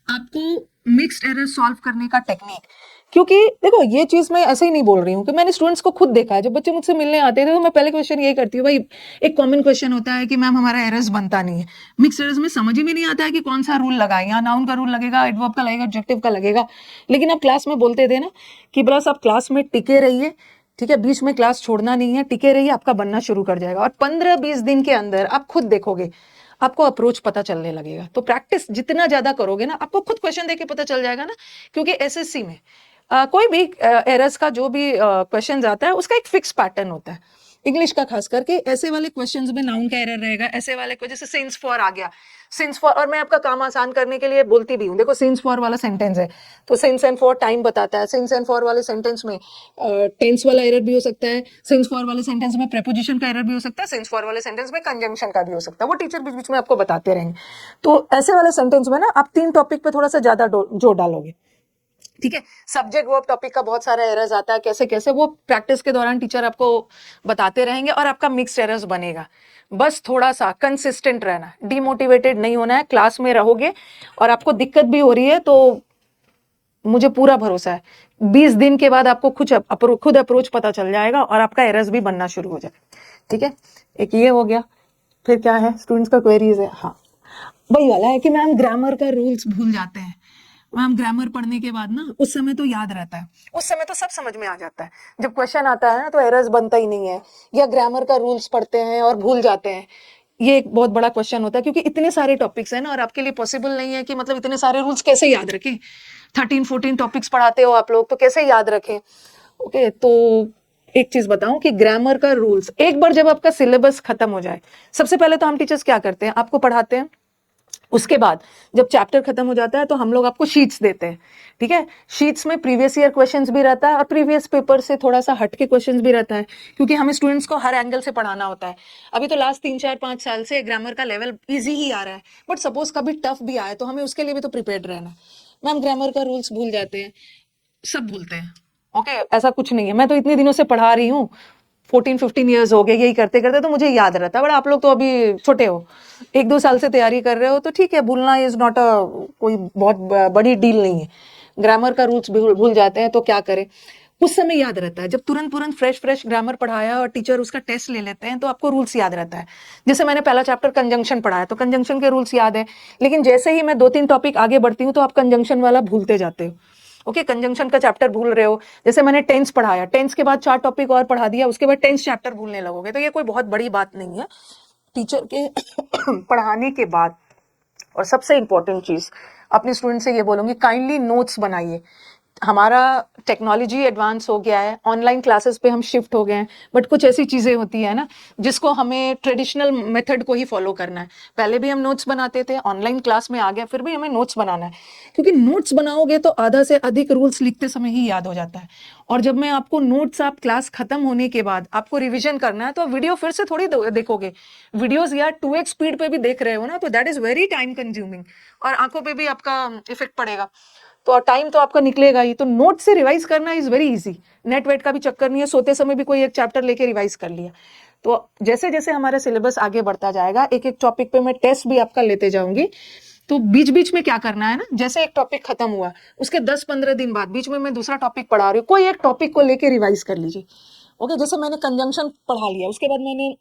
आपको मिक्स्ड एरर सॉल्व करने का टेक्निक, क्योंकि देखो ये चीज मैं ऐसे ही नहीं बोल रही हूँ कि मैंने स्टूडेंट्स को खुद देखा है। जब बच्चे मुझसे मिलने आते थे तो मैं पहले क्वेश्चन यही करती हूँ, भाई एक कॉमन क्वेश्चन होता है कि मैम हमारा एरर्स बनता नहीं है, मिक्स्ड एरर्स में समझ ही में नहीं आता है कि कौन सा रूल लगाए, यहाँ नाउन का रूल लगेगा, एडवर्ब का लगेगा, एडजेक्टिव का लगेगा। लेकिन आप क्लास में बोलते थे ना कि बस आप क्लास में टिके रहिए, ठीक है, बीच में क्लास छोड़ना नहीं है, टिके रहिए, आपका बनना शुरू कर जाएगा। और 15-20 दिन के अंदर आप खुद देखोगे आपको अप्रोच पता चलने लगेगा। तो प्रैक्टिस जितना ज्यादा करोगे ना, आपको खुद क्वेश्चन देके पता चल जाएगा ना, क्योंकि एसएससी में कोई भी एरर्स का जो भी क्वेश्चन आता है उसका एक फिक्स पैटर्न होता है। इंग्लिश का खास करके ऐसे वाले क्वेश्चंस में नाउन का एरर रहेगा, ऐसे वाले को जैसे सिंस फॉर आ गया, सिंस फॉर, और मैं आपका काम आसान करने के लिए बोलती भी हूँ, देखो सिंस फॉर वाला सेंटेंस है तो सिंस एंड फॉर टाइम बताता है, सिंस एंड फॉर वाले सेंटेंस में टेंस वाला एरर भी हो सकता है, सिंस फॉर वाले सेंटेंस में प्रेपोजिशन का एरर भी हो सकता है, सिंस फॉर वाले सेंटेंस में कंजंक्शन का भी हो सकता है, वो टीचर बीच बीच में आपको बताते रहेंगे। तो ऐसे वाले सेंटेंस में ना आप 3 टॉपिक पे थोड़ा सा ज्यादा जोर डालोगे, ठीक है। सब्जेक्ट वर्ब टॉपिक का बहुत सारा एरर्स आता है, कैसे कैसे वो प्रैक्टिस के दौरान टीचर आपको बताते रहेंगे और आपका मिक्स्ड एरर्स बनेगा। बस थोड़ा सा कंसिस्टेंट रहना, डिमोटिवेटेड नहीं होना है, क्लास में रहोगे और आपको दिक्कत भी हो रही है तो मुझे पूरा भरोसा है 20 दिन के बाद आपको खुद अप्रोच पता चल जाएगा और आपका एरर्स भी बनना शुरू हो जाएगा, ठीक है। एक ये हो गया, फिर क्या है स्टूडेंट्स का क्वेरीज है, हाँ वही वाला है कि मैम ग्रामर का रूल्स भूल जाते हैं। मैम ग्रामर पढ़ने के बाद ना उस समय तो याद रहता है, उस समय तो सब समझ में आ जाता है, जब क्वेश्चन आता है ना तो एरर्स बनता ही नहीं है, या ग्रामर का रूल्स पढ़ते हैं और भूल जाते हैं। ये एक बहुत बड़ा क्वेश्चन होता है क्योंकि इतने सारे टॉपिक्स हैं ना और आपके लिए पॉसिबल नहीं है कि मतलब इतने सारे रूल्स कैसे याद रखें, 13-14 टॉपिक्स पढ़ाते हो आप लोग तो कैसे याद रखें। ओके, तो एक चीज बताऊं कि ग्रामर का रूल्स एक बार जब आपका सिलेबस खत्म हो जाए, सबसे पहले तो हम टीचर्स क्या करते हैं, आपको पढ़ाते हैं, उसके बाद जब चैप्टर खत्म हो जाता है तो हम लोग आपको शीट्स देते हैं, ठीक है। शीट्स में प्रीवियस ईयर क्वेश्चंस भी रहता है और प्रीवियस पेपर से थोड़ा सा हट के क्वेश्चंस भी रहता है, क्योंकि हमें स्टूडेंट्स को हर एंगल से पढ़ाना होता है। अभी तो लास्ट 3-4-5 साल से ग्रामर का लेवल इजी ही आ रहा है, बट सपोज कभी टफ भी आए तो हमें उसके लिए भी तो प्रिपेयर्ड रहना है। मैम ग्रामर का रूल्स भूल जाते हैं, सब भूलते हैं, ओके ऐसा कुछ नहीं है। मैं तो इतने दिनों से पढ़ा रही हूँ, 14-15 ईयर्स हो गए यही करते करते, तो मुझे याद रहता है। बट आप लोग तो अभी छोटे हो, 1-2 साल से तैयारी कर रहे हो, तो ठीक है, भूलना इज नॉट अ कोई बहुत बड़ी डील नहीं है। ग्रामर का रूल्स भूल जाते हैं तो क्या करें, उस समय याद रहता है। जब तुरंत तुरंत फ्रेश फ्रेश ग्रामर पढ़ाया और टीचर उसका टेस्ट ले लेते हैं तो आपको रूल्स याद रहता है। जैसे मैंने पहला चैप्टर कंजंक्शन पढ़ाया तो कंजंक्शन के रूल्स याद है, लेकिन जैसे ही मैं 2-3 टॉपिक आगे बढ़ती हूँ तो आप कंजंक्शन वाला भूलते जाते हो। ओके, कंजंक्शन का चैप्टर भूल रहे हो, जैसे मैंने टेंस पढ़ाया, टेंस के बाद 4 टॉपिक और पढ़ा दिया, उसके बाद टेंस चैप्टर भूलने लगोगे, तो ये कोई बहुत बड़ी बात नहीं है टीचर के पढ़ाने के बाद। और सबसे इंपॉर्टेंट चीज अपने स्टूडेंट से ये बोलूंगी, काइंडली नोट्स बनाइए। हमारा टेक्नोलॉजी एडवांस हो गया है, ऑनलाइन क्लासेस पे हम शिफ्ट हो गए हैं, बट कुछ ऐसी चीजें होती है ना जिसको हमें ट्रेडिशनल मेथड को ही फॉलो करना है। पहले भी हम नोट्स बनाते थे, ऑनलाइन क्लास में आ गया, फिर भी हमें नोट्स बनाना है, क्योंकि नोट्स बनाओगे तो आधा से अधिक रूल्स लिखते समय ही याद हो जाता है। और जब मैं आपको नोट्स आप क्लास खत्म होने के बाद आपको रिविजन करना है तो वीडियो फिर से थोड़ी देखोगे, वीडियोस यार 2x स्पीड पे भी देख रहे हो ना, तो that is very time consuming और आंखों पे भी आपका इफेक्ट पड़ेगा, तो टाइम तो आपका निकलेगा ही। तो नोट से रिवाइज करना is very easy, net weight का भी चक्कर नहीं है, सोते समय भी कोई एक चैप्टर लेके रिवाइज कर लिया, तो जैसे जैसे हमारा सिलेबस आगे बढ़ता जाएगा, एक एक टॉपिक पे मैं टेस्ट भी आपका लेते जाऊंगी। तो बीच बीच में क्या करना है ना, जैसे एक टॉपिक खत्म हुआ उसके 10-15 दिन बाद बीच में मैं दूसरा टॉपिक पढ़ा रही हूँ, कोई एक टॉपिक को लेके रिवाइज कर लीजिए। ओके, जैसे मैंने कंजंक्शन पढ़ा लिया, उसके बाद मैंने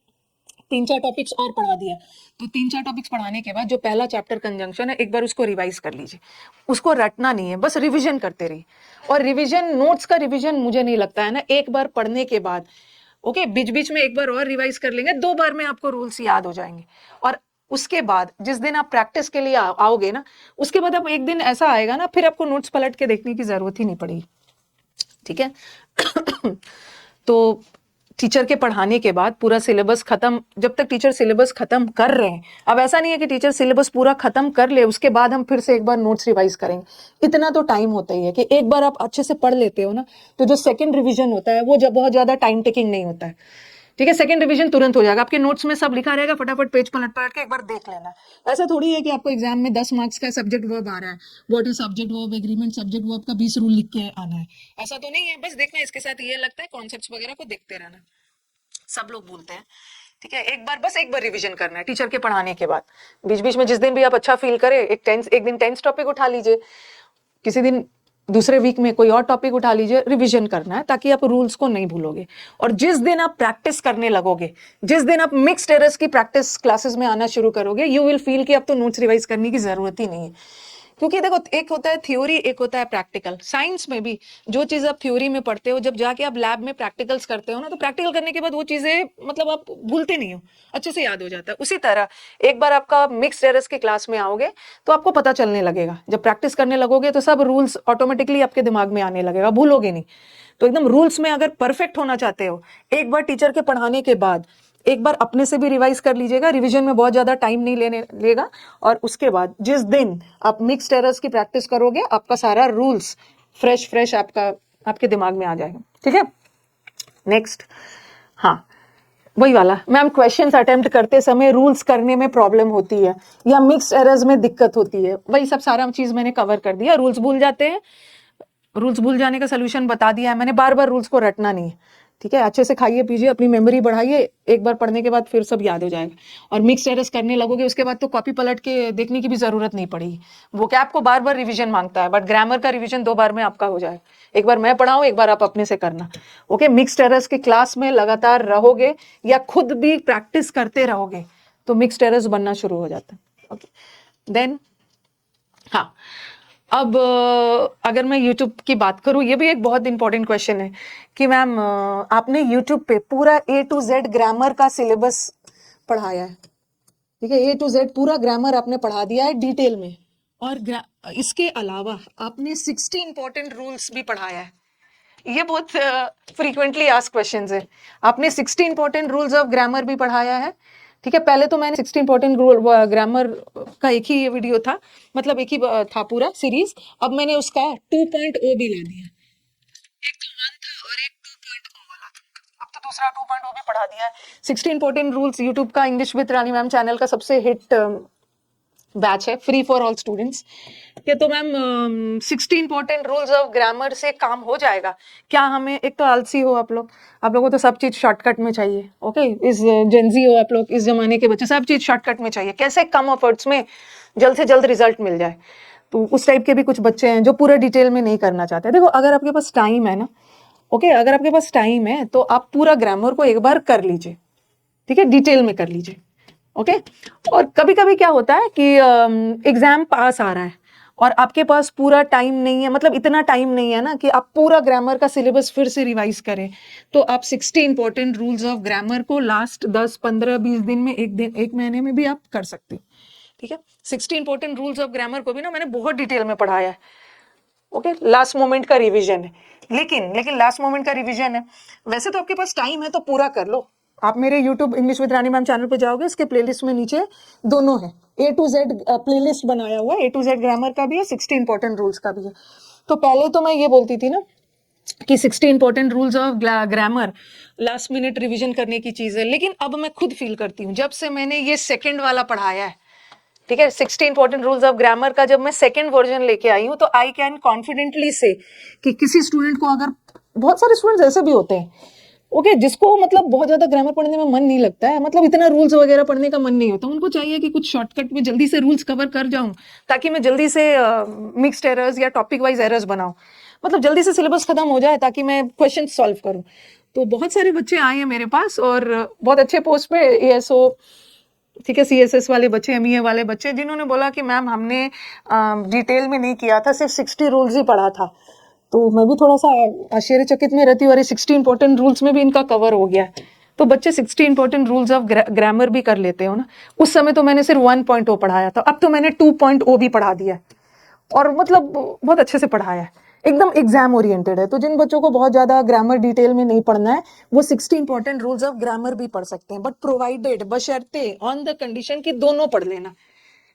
3-4 टॉपिक्स और पढ़ा दिया, तो 3-4 टॉपिक्स पढ़ाने के बाद जो पहला चैप्टर कंजंक्शन है, एक बार उसको रिवाइज कर लीजिए। उसको रटना नहीं है, बस रिवीजन करते रहिए। और रिवीजन, नोट्स का रिवीजन मुझे नहीं लगता है ना, एक बार पढ़ने के बाद ओके बीच बीच में एक बार और रिवाइज कर लेंगे, 2 बार में आपको रूल्स याद हो जाएंगे। और उसके बाद जिस दिन आप प्रैक्टिस के लिए आओगे ना, उसके बाद आप एक दिन ऐसा आएगा ना, फिर आपको नोट्स पलट के देखने की जरूरत ही नहीं पड़ेगी। ठीक है। तो टीचर के पढ़ाने के बाद पूरा सिलेबस खत्म, जब तक टीचर सिलेबस खत्म कर रहे हैं, अब ऐसा नहीं है कि टीचर सिलेबस पूरा खत्म कर ले उसके बाद हम फिर से एक बार नोट्स रिवाइज करेंगे। इतना तो टाइम होता ही है कि एक बार आप अच्छे से पढ़ लेते हो ना, तो जो सेकंड रिवीजन होता है वो जब बहुत ज्यादा टाइम टेकिंग नहीं होता है। ठीक है, सेकंड रिवीजन तुरंत हो जाएगा, आपके नोट्स में सब लिखा रहेगा, फटाफट पेज पलट पलट के एक बार देख लेना। ऐसा थोड़ी है कि आपको एग्जाम में 10 मार्क्स का सब्जेक्ट वर्ब आ रहा है, what is subject verb, agreement subject verb का 20 रूल लिख के आना है, ऐसा तो नहीं है। बस देखना, इसके साथ ये लगता है कॉन्सेप्ट्स वगैरह को देखते रहना, सब लोग बोलते हैं। ठीक है, एक बार बस एक बार रिवीजन करना है टीचर के पढ़ाने के बाद। बीच बीच में जिस दिन भी आप अच्छा फील करे, एक दिन टेंस टॉपिक उठा लीजिए, किसी दिन दूसरे वीक में कोई और टॉपिक उठा लीजिए, रिवीजन करना है ताकि आप रूल्स को नहीं भूलोगे। और जिस दिन आप प्रैक्टिस करने लगोगे, जिस दिन आप मिक्स्ड एरर्स की प्रैक्टिस क्लासेस में आना शुरू करोगे, यू विल फील कि अब तो नोट्स रिवाइज करने की जरूरत ही नहीं है। क्योंकि देखो, एक होता है थ्योरी, एक होता है प्रैक्टिकल। साइंस में भी जो चीज आप थ्योरी में पढ़ते हो, जब जाके आप लैब में प्रैक्टिकल्स करते हो ना, तो प्रैक्टिकल करने के बाद वो चीजें मतलब आप भूलते नहीं हो, अच्छे से याद हो जाता है। उसी तरह एक बार आपका मिक्स्ड एरर्स की क्लास में आओगे तो आपको पता चलने लगेगा, जब प्रैक्टिस करने लगोगे तो सब रूल्स ऑटोमेटिकली आपके दिमाग में आने लगेगा, भूलोगे नहीं। तो एकदम रूल्स में अगर परफेक्ट होना चाहते हो, एक बार टीचर के पढ़ाने के बाद एक बार अपने से भी रिवाइज कर लीजिएगा, रिवीजन में बहुत ज्यादा टाइम नहीं लेगा। और उसके बाद जिस दिन आप मिक्स्ड एरर्स की प्रैक्टिस करोगे, आपका सारा रूल्स फ्रेश आपके दिमाग में आ जाएगा। ठीक है, नेक्स्ट। हाँ, वही वाला मैम, क्वेश्चंस अटेम्प्ट करते समय रूल्स करने में प्रॉब्लम होती है या मिक्स्ड एरर्स में दिक्कत होती है, वही सब सारा चीज मैंने कवर कर दिया। रूल्स भूल जाते हैं, रूल्स भूल जाने का सोल्यूशन बता दिया है मैंने, बार बार रूल्स को रटना नहीं है। ठीक है, अच्छे से खाइए पीजिए, अपनी मेमोरी बढ़ाइए, एक बार पढ़ने के बाद फिर सब याद हो जाएगा। और मिक्स एरर्स करने लगोगे उसके बाद तो कॉपी पलट के देखने की भी जरूरत नहीं पड़ेगी। वो क्या आपको बार बार रिवीजन मांगता है, बट ग्रामर का रिवीजन 2 बार में आपका हो जाएगा। एक बार मैं पढ़ाऊं, एक बार आप अपने से करना। ओके, मिक्स्ड एरर्स की क्लास में लगातार रहोगे या खुद भी प्रैक्टिस करते रहोगे तो मिक्स्ड एरर्स बनना शुरू हो जाता है। ओके, देन हाँ, अब अगर मैं YouTube की बात करूं, ये भी एक बहुत इंपॉर्टेंट क्वेश्चन है कि मैम आपने YouTube पे पूरा A to Z ग्रामर का सिलेबस पढ़ाया है। ठीक है, A to Z पूरा ग्रामर आपने पढ़ा दिया है डिटेल में, और इसके अलावा आपने 60 इंपॉर्टेंट रूल्स भी पढ़ाया है। ये बहुत फ्रीक्वेंटली आस्क्ड क्वेश्चंस है। आपने 60 इंपॉर्टेंट रूल्स ऑफ ग्रामर भी पढ़ाया है। ठीक है, पहले तो मैंने 60 इंपॉर्टेंट ग्रामर का एक ही ये वीडियो था, मतलब एक ही था पूरा सीरीज। अब मैंने उसका 2.0 भी ला दिया, एक तो 1 था और एक 2.0 वाला था, अब तो दूसरा 2.0 भी पढ़ा दिया है। 60 इंपॉर्टेंट रूल्स यूट्यूब का English with Rani ma'am channel का सबसे हिट बैच है, फ्री फॉर ऑल स्टूडेंट्स के। तो ma'am 60 important rules of grammar से काम हो जाएगा क्या? हमें एक तो आलसी हो आप लोगों को तो सब चीज शॉर्टकट में चाहिए। ओके, इस जेंजी हो आप लोग, इस जमाने के बच्चे, सब चीज शॉर्टकट में चाहिए, कैसे कम एफर्ट्स में जल्द से जल्द रिजल्ट मिल जाए। तो उस टाइप के भी कुछ बच्चे हैं जो पूरे डिटेल में नहीं करना चाहते। देखो, अगर आपके पास टाइम है ना, ओके, अगर आपके पास टाइम है तो आप पूरा ग्रामर को एक बार कर लीजिए। ठीक है, डिटेल में कर लीजिए। ओके, और कभी कभी क्या होता है कि एग्जाम पास आ रहा है और आपके पास पूरा टाइम नहीं है, मतलब इतना टाइम नहीं है ना कि आप पूरा ग्रामर का सिलेबस फिर से रिवाइज करें, तो आप 60 इंपॉर्टेंट रूल्स ऑफ ग्रामर को लास्ट 10, 15, 20 दिन में, एक महीने में भी आप कर सकते हो। ठीक है, 60 इंपॉर्टेंट रूल्स ऑफ ग्रामर को भी ना मैंने बहुत डिटेल में पढ़ाया है। ओके, लास्ट मोमेंट का रिवीजन है, लेकिन लास्ट मोमेंट का रिवीजन है। वैसे तो आपके पास टाइम है तो पूरा कर लो। आप मेरे YouTube English with Rani ma'am channel पे जाओगे, इसके प्लेलिस्ट में नीचे दोनों है, A to Z प्लेलिस्ट बनाया हुआ है, A to Z ग्रामर का भी है, 60 इंपॉर्टेंट रूल्स का भी है। तो पहले तो मैं ये बोलती थी ना कि 60 important rules of grammar last minute revision करने की चीज है, लेकिन अब मैं खुद फील करती हूँ, जब से मैंने ये सेकेंड वाला पढ़ाया है, ठीक है, 60 इंपॉर्टेंट रूल्स ऑफ ग्रामर का जब मैं सेकेंड वर्जन लेके आई हूँ, तो आई कैन कॉन्फिडेंटली से कि किसी स्टूडेंट को, अगर बहुत सारे स्टूडेंट्स ऐसे भी होते हैं ओके जिसको मतलब बहुत ज्यादा ग्रामर पढ़ने में मन नहीं लगता है, मतलब इतना रूल्स वगैरह पढ़ने का मन नहीं होता, उनको चाहिए कि कुछ शॉर्टकट में जल्दी से रूल्स कवर कर जाऊं ताकि मैं जल्दी से मिक्स्ड एरर्स या टॉपिक वाइज एरर्स बनाऊं, मतलब जल्दी से सिलेबस खत्म हो जाए ताकि मैं क्वेश्चन सॉल्व करूं। तो बहुत सारे बच्चे आए हैं मेरे पास और बहुत अच्छे पोस्ट पे एएसओ, ठीक है, सीएसएस वाले बच्चे, एमईए वाले बच्चे, जिन्होंने बोला कि मैम हमने डिटेल में नहीं किया था, सिर्फ 60 रूल्स ही पढ़ा था। तो मैं भी थोड़ा सा आश्चर्यचकित में रहती हूँ, अरे 60 इंपॉर्टेंट रूल्स में भी इनका कवर हो गया है। तो बच्चे 60 इंपॉर्टेंट रूल्स ऑफ ग्रामर भी कर लेते हो ना। उस समय तो मैंने सिर्फ 1.0 पढ़ाया था, अब तो मैंने 2.0 भी पढ़ा दिया है और मतलब बहुत अच्छे से पढ़ाया है, एकदम एग्जाम ओरिएंटेड है। तो जिन बच्चों को बहुत ज्यादा ग्रामर डिटेल में नहीं पढ़ना है वो 60 इंपॉर्टेंट रूल्स ऑफ ग्रामर भी पढ़ सकते हैं, बट प्रोवाइडेड, बशर्ते, ऑन द कंडीशन कि दोनों पढ़ लेना,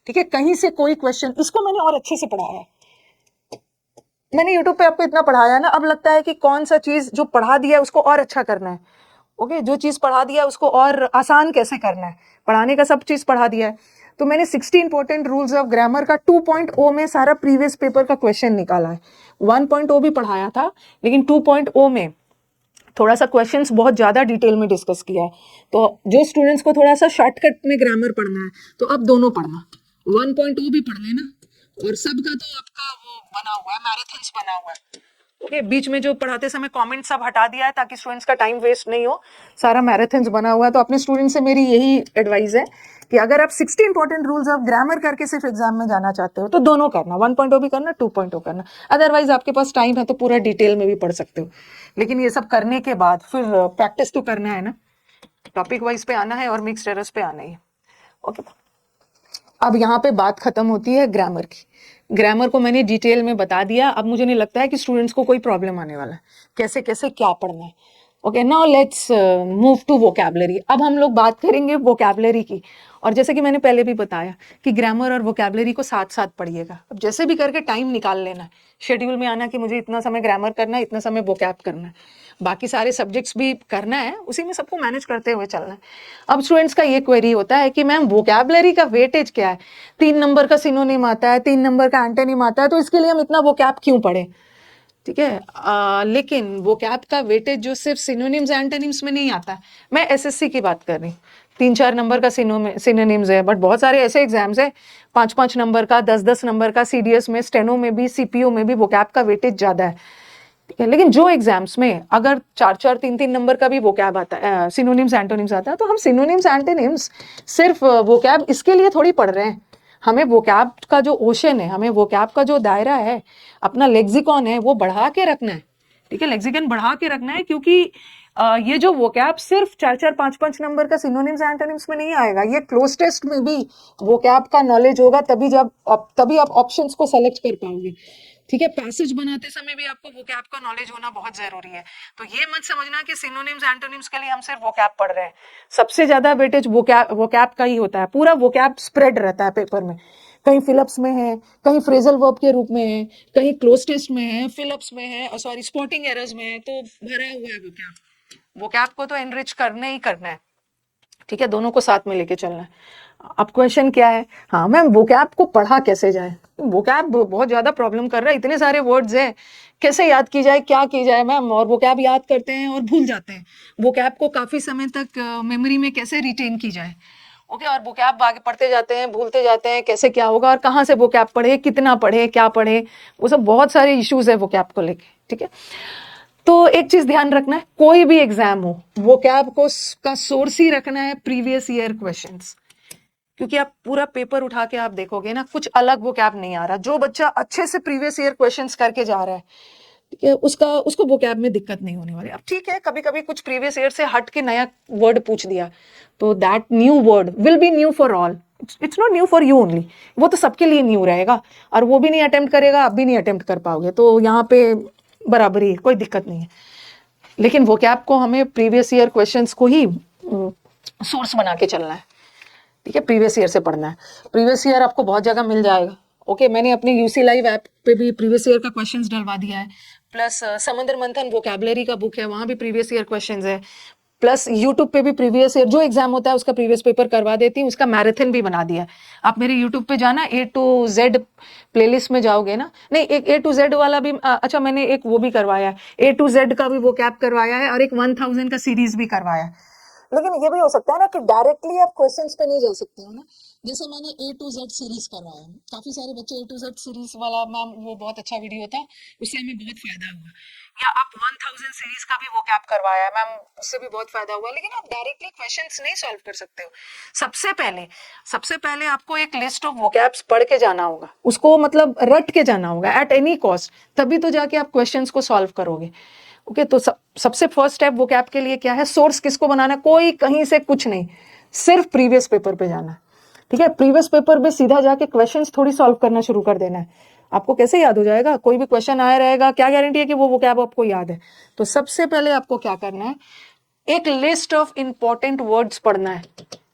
ठीक है। कहीं से कोई क्वेश्चन, इसको मैंने और अच्छे से पढ़ाया है, मैंने यूट्यूब पे आपको इतना पढ़ाया ना, अब लगता है कि कौन सा चीज जो पढ़ा दिया है उसको और अच्छा करना है। ओके जो चीज पढ़ा दिया है उसको और आसान कैसे करना है, पढ़ाने का सब चीज पढ़ा दिया है। तो मैंने 60 इंपॉर्टेंट रूल्स ऑफ ग्रामर का 2.0 में सारा प्रीवियस पेपर का क्वेश्चन निकाला है। 1.0 भी पढ़ाया था लेकिन 2.0 में थोड़ा सा क्वेश्चंस बहुत ज्यादा डिटेल में डिस्कस किया है। तो जो स्टूडेंट्स को थोड़ा सा शॉर्टकट में ग्रामर पढ़ना है तो अब दोनों पढ़ना, 1.0 भी पढ़ लेना और सबका तो आपका वो बना हुआ है, मैराथन्स बना हुआ है। ओके बीच में जो पढ़ाते समय कमेंट सब हटा दिया है ताकि स्टूडेंट्स का टाइम वेस्ट नहीं हो, सारा मैराथन्स बना हुआ है। तो अपने स्टूडेंट्स से मेरी यही एडवाइस है कि अगर आप 60 इंपॉर्टेंट रूल्स ऑफ ग्रामर करके सिर्फ एग्जाम में जाना चाहते हो तो दोनों करना, 1.0 भी करना, 2.0 करना। अदरवाइज आपके पास टाइम है तो पूरा डिटेल में भी पढ़ सकते हो, लेकिन ये सब करने के बाद फिर प्रैक्टिस तो करना है ना, टॉपिक वाइज पे आना है और मिक्स्ड एरर्स पे आना ही है। ओके अब यहाँ पे बात खत्म होती है ग्रामर की। ग्रामर को मैंने डिटेल में बता दिया, अब मुझे नहीं लगता है कि स्टूडेंट्स को कोई प्रॉब्लम आने वाला है कैसे कैसे क्या पढ़ना है। Okay now let's move to vocabulary. अब हम लोग बात करेंगे वोकैबुलरी की, और जैसे कि मैंने पहले भी बताया कि ग्रामर और वोकैबुलरी को साथ साथ पढ़िएगा। अब जैसे भी करके टाइम निकाल लेना है, शेड्यूल में आना कि मुझे इतना समय ग्रामर करना है, इतना समय वोकैब करना है, बाकी सारे सब्जेक्ट्स भी करना है, उसी में सबको मैनेज करते हुए चलना है। अब स्टूडेंट्स का ये क्वेरी होता है कि मैम वोकैबुलरी का वेटेज क्या है, 3 नंबर का सिनोनिम आता है, 3 नंबर का एंटोनिम आता है, तो इसके लिए हम इतना वोकैब क्यों पढ़े, ठीक है। लेकिन वोकैब का वेटेज जो सिर्फ सिनोनिम्स एंटोनिम्स में नहीं आता है, मैं एसएससी की बात कर रही हूँ, 3-4 नंबर का सिनोनिम्स है, बट बहुत सारे ऐसे एग्जाम्स है 5-5 नंबर का, 10-10 नंबर का, सीडीएस में, स्टेनो में भी, सीपीओ में भी वोकैब का वेटेज ज्यादा है, ठीक है। लेकिन जो एग्जाम्स में अगर 4-4 3-3 नंबर का भी वोकैब आता है, सिनोनिम्स एंटोनिम्स आता है, तो हम सिनोनिम्स एंटोनिम्स सिर्फ वोकैब इसके लिए थोड़ी पढ़ रहे हैं, हमें वोकैब का जो ओशन है, हमें वोकैब का जो दायरा है, अपना लेक्सिकॉन है, वो बढ़ा के रखना है, ठीक है। लेक्सिकॉन बढ़ा के रखना है क्योंकि ये जो वोकैब सिर्फ 4-4 5-5 नंबर का सिनोनिम्स एंटोनिम्स में नहीं आएगा, ये क्लोज टेस्ट में भी वोकैब का नॉलेज होगा, तभी आप ऑप्शंस को सेलेक्ट कर पाओगे, ठीक है। पैसेज बनाते समय भी आपको वोकैब का नॉलेज होना बहुत जरूरी है। तो ये मत समझना कि सिनोनिम्स एंटोनिम्स के लिए हम सिर्फ वोकैब पढ़ रहे हैं, सबसे ज्यादा वेटेज वोकैब का ही होता है, पूरा वोकैब स्प्रेड रहता है पेपर में, कहीं फिलअप्स में है, कहीं फ्रेजल वर्ब के रूप में है, कहीं क्लोज टेस्ट में है, फिलअप्स में है, सॉरी स्पॉटिंग एरर्स में है, तो भरा हुआ है वोकैब। वोकैब को तो एनरिच करना ही करना है, ठीक है, दोनों को साथ में लेके चलना है। अब क्वेश्चन क्या है, हाँ मैम वोकैब को पढ़ा कैसे जाए, वोकैब बहुत ज्यादा प्रॉब्लम कर रहा है, इतने सारे वर्ड्स हैं, कैसे याद की जाए, क्या की जाए मैम, और वोकैब याद करते हैं और भूल जाते हैं, वोकैब को काफी समय तक मेमोरी में कैसे रिटेन की जाए। ओके और वोकैब आगे पढ़ते जाते हैं, भूलते जाते हैं, कैसे क्या होगा, और कहाँ से वोकैब पढ़े, कितना पढ़े, क्या पढ़े, वो सब बहुत सारे इश्यूज है वोकैब को लेके, ठीक है। तो एक चीज ध्यान रखना है, कोई भी एग्जाम हो वोकैब को का सोर्स ही रखना है प्रीवियस ईयर क्वेश्चंस, क्योंकि आप पूरा पेपर उठा के आप देखोगे ना, कुछ अलग वोकैब नहीं आ रहा। जो बच्चा अच्छे से प्रीवियस ईयर क्वेश्चंस करके जा रहा है, ठीक है, उसको वोकैब में दिक्कत नहीं होने वाली। अब ठीक है, कभी कभी कुछ प्रीवियस ईयर से हट के नया वर्ड पूछ दिया, तो that new word will be new for all, it's not new for you only, वो तो सबके लिए न्यू रहेगा, और वो भी नहीं अटेम्प्ट करेगा, आप भी नहीं अटेम्प्ट कर पाओगे, तो यहाँ पे बराबरी है, कोई दिक्कत नहीं है। लेकिन वोकैब को हमें प्रीवियस ईयर क्वेश्चंस को ही सोर्स बना के चलना है, ठीक है, प्रीवियस ईयर से पढ़ना है। प्रीवियस ईयर आपको बहुत जगह मिल जाएगा। ओके मैंने अपनी यूसी लाइव ऐप पे भी प्रीवियस ईयर का क्वेश्चंस डलवा दिया है, प्लस समंदर मंथन वोकैबुलरी का बुक है, वहां भी प्रीवियस ईयर क्वेश्चंस है, प्लस यूट्यूब पे भी प्रीवियस ईयर जो एग्जाम होता है उसका प्रीवियस पेपर करवा देती हूँ, उसका मैराथन भी बना दिया है। आप मेरे यूट्यूब पे जाना, A to Z प्लेलिस्ट में जाओगे ना, नहीं एक A to Z वाला भी अच्छा मैंने एक वो भी करवाया है, A to Z का भी वो कैप करवाया है और एक 1000 का सीरीज भी करवाया है। लेकिन ये भी हो सकता है ना कि डायरेक्टली आप क्वेश्चंस पे नहीं जा सकते हो ना, जैसे मैंने A to Z सीरीज करवाया है, काफी सारे बच्चे A to Z सीरीज वाला मैम वो बहुत अच्छा वीडियो था, उससे हमें बहुत फायदा हुआ। या आप 1000 सीरीज का भी वो कैप करवाया है मैम, उससे भी बहुत फायदा हुआ। लेकिन आप डायरेक्टली क्वेश्चंस नहीं सॉल्व कर सकते हो। सबसे पहले आपको एक लिस्ट ऑफ वोकैब्स पढ़ के जाना होगा, उसको मतलब रट के जाना होगा एट एनी कॉस्ट, तभी तो जाके आप क्वेश्चंस को सॉल्व करोगे। ओके तो सबसे फर्स्ट स्टेप वोकैब के लिए क्या है, सोर्स किसको बनाना है, कोई कहीं से कुछ नहीं, सिर्फ प्रीवियस पेपर पे जाना है। ठीक है, प्रीवियस पेपर पे सीधा जाके क्वेश्चंस थोड़ी सॉल्व करना शुरू कर देना है। आपको कैसे याद हो जाएगा, कोई भी क्वेश्चन आया रहेगा, क्या गारंटी है कि वो वोकैब आपको याद है। तो सबसे पहले आपको क्या करना है, एक लिस्ट ऑफ इंपॉर्टेंट वर्ड्स पढ़ना है।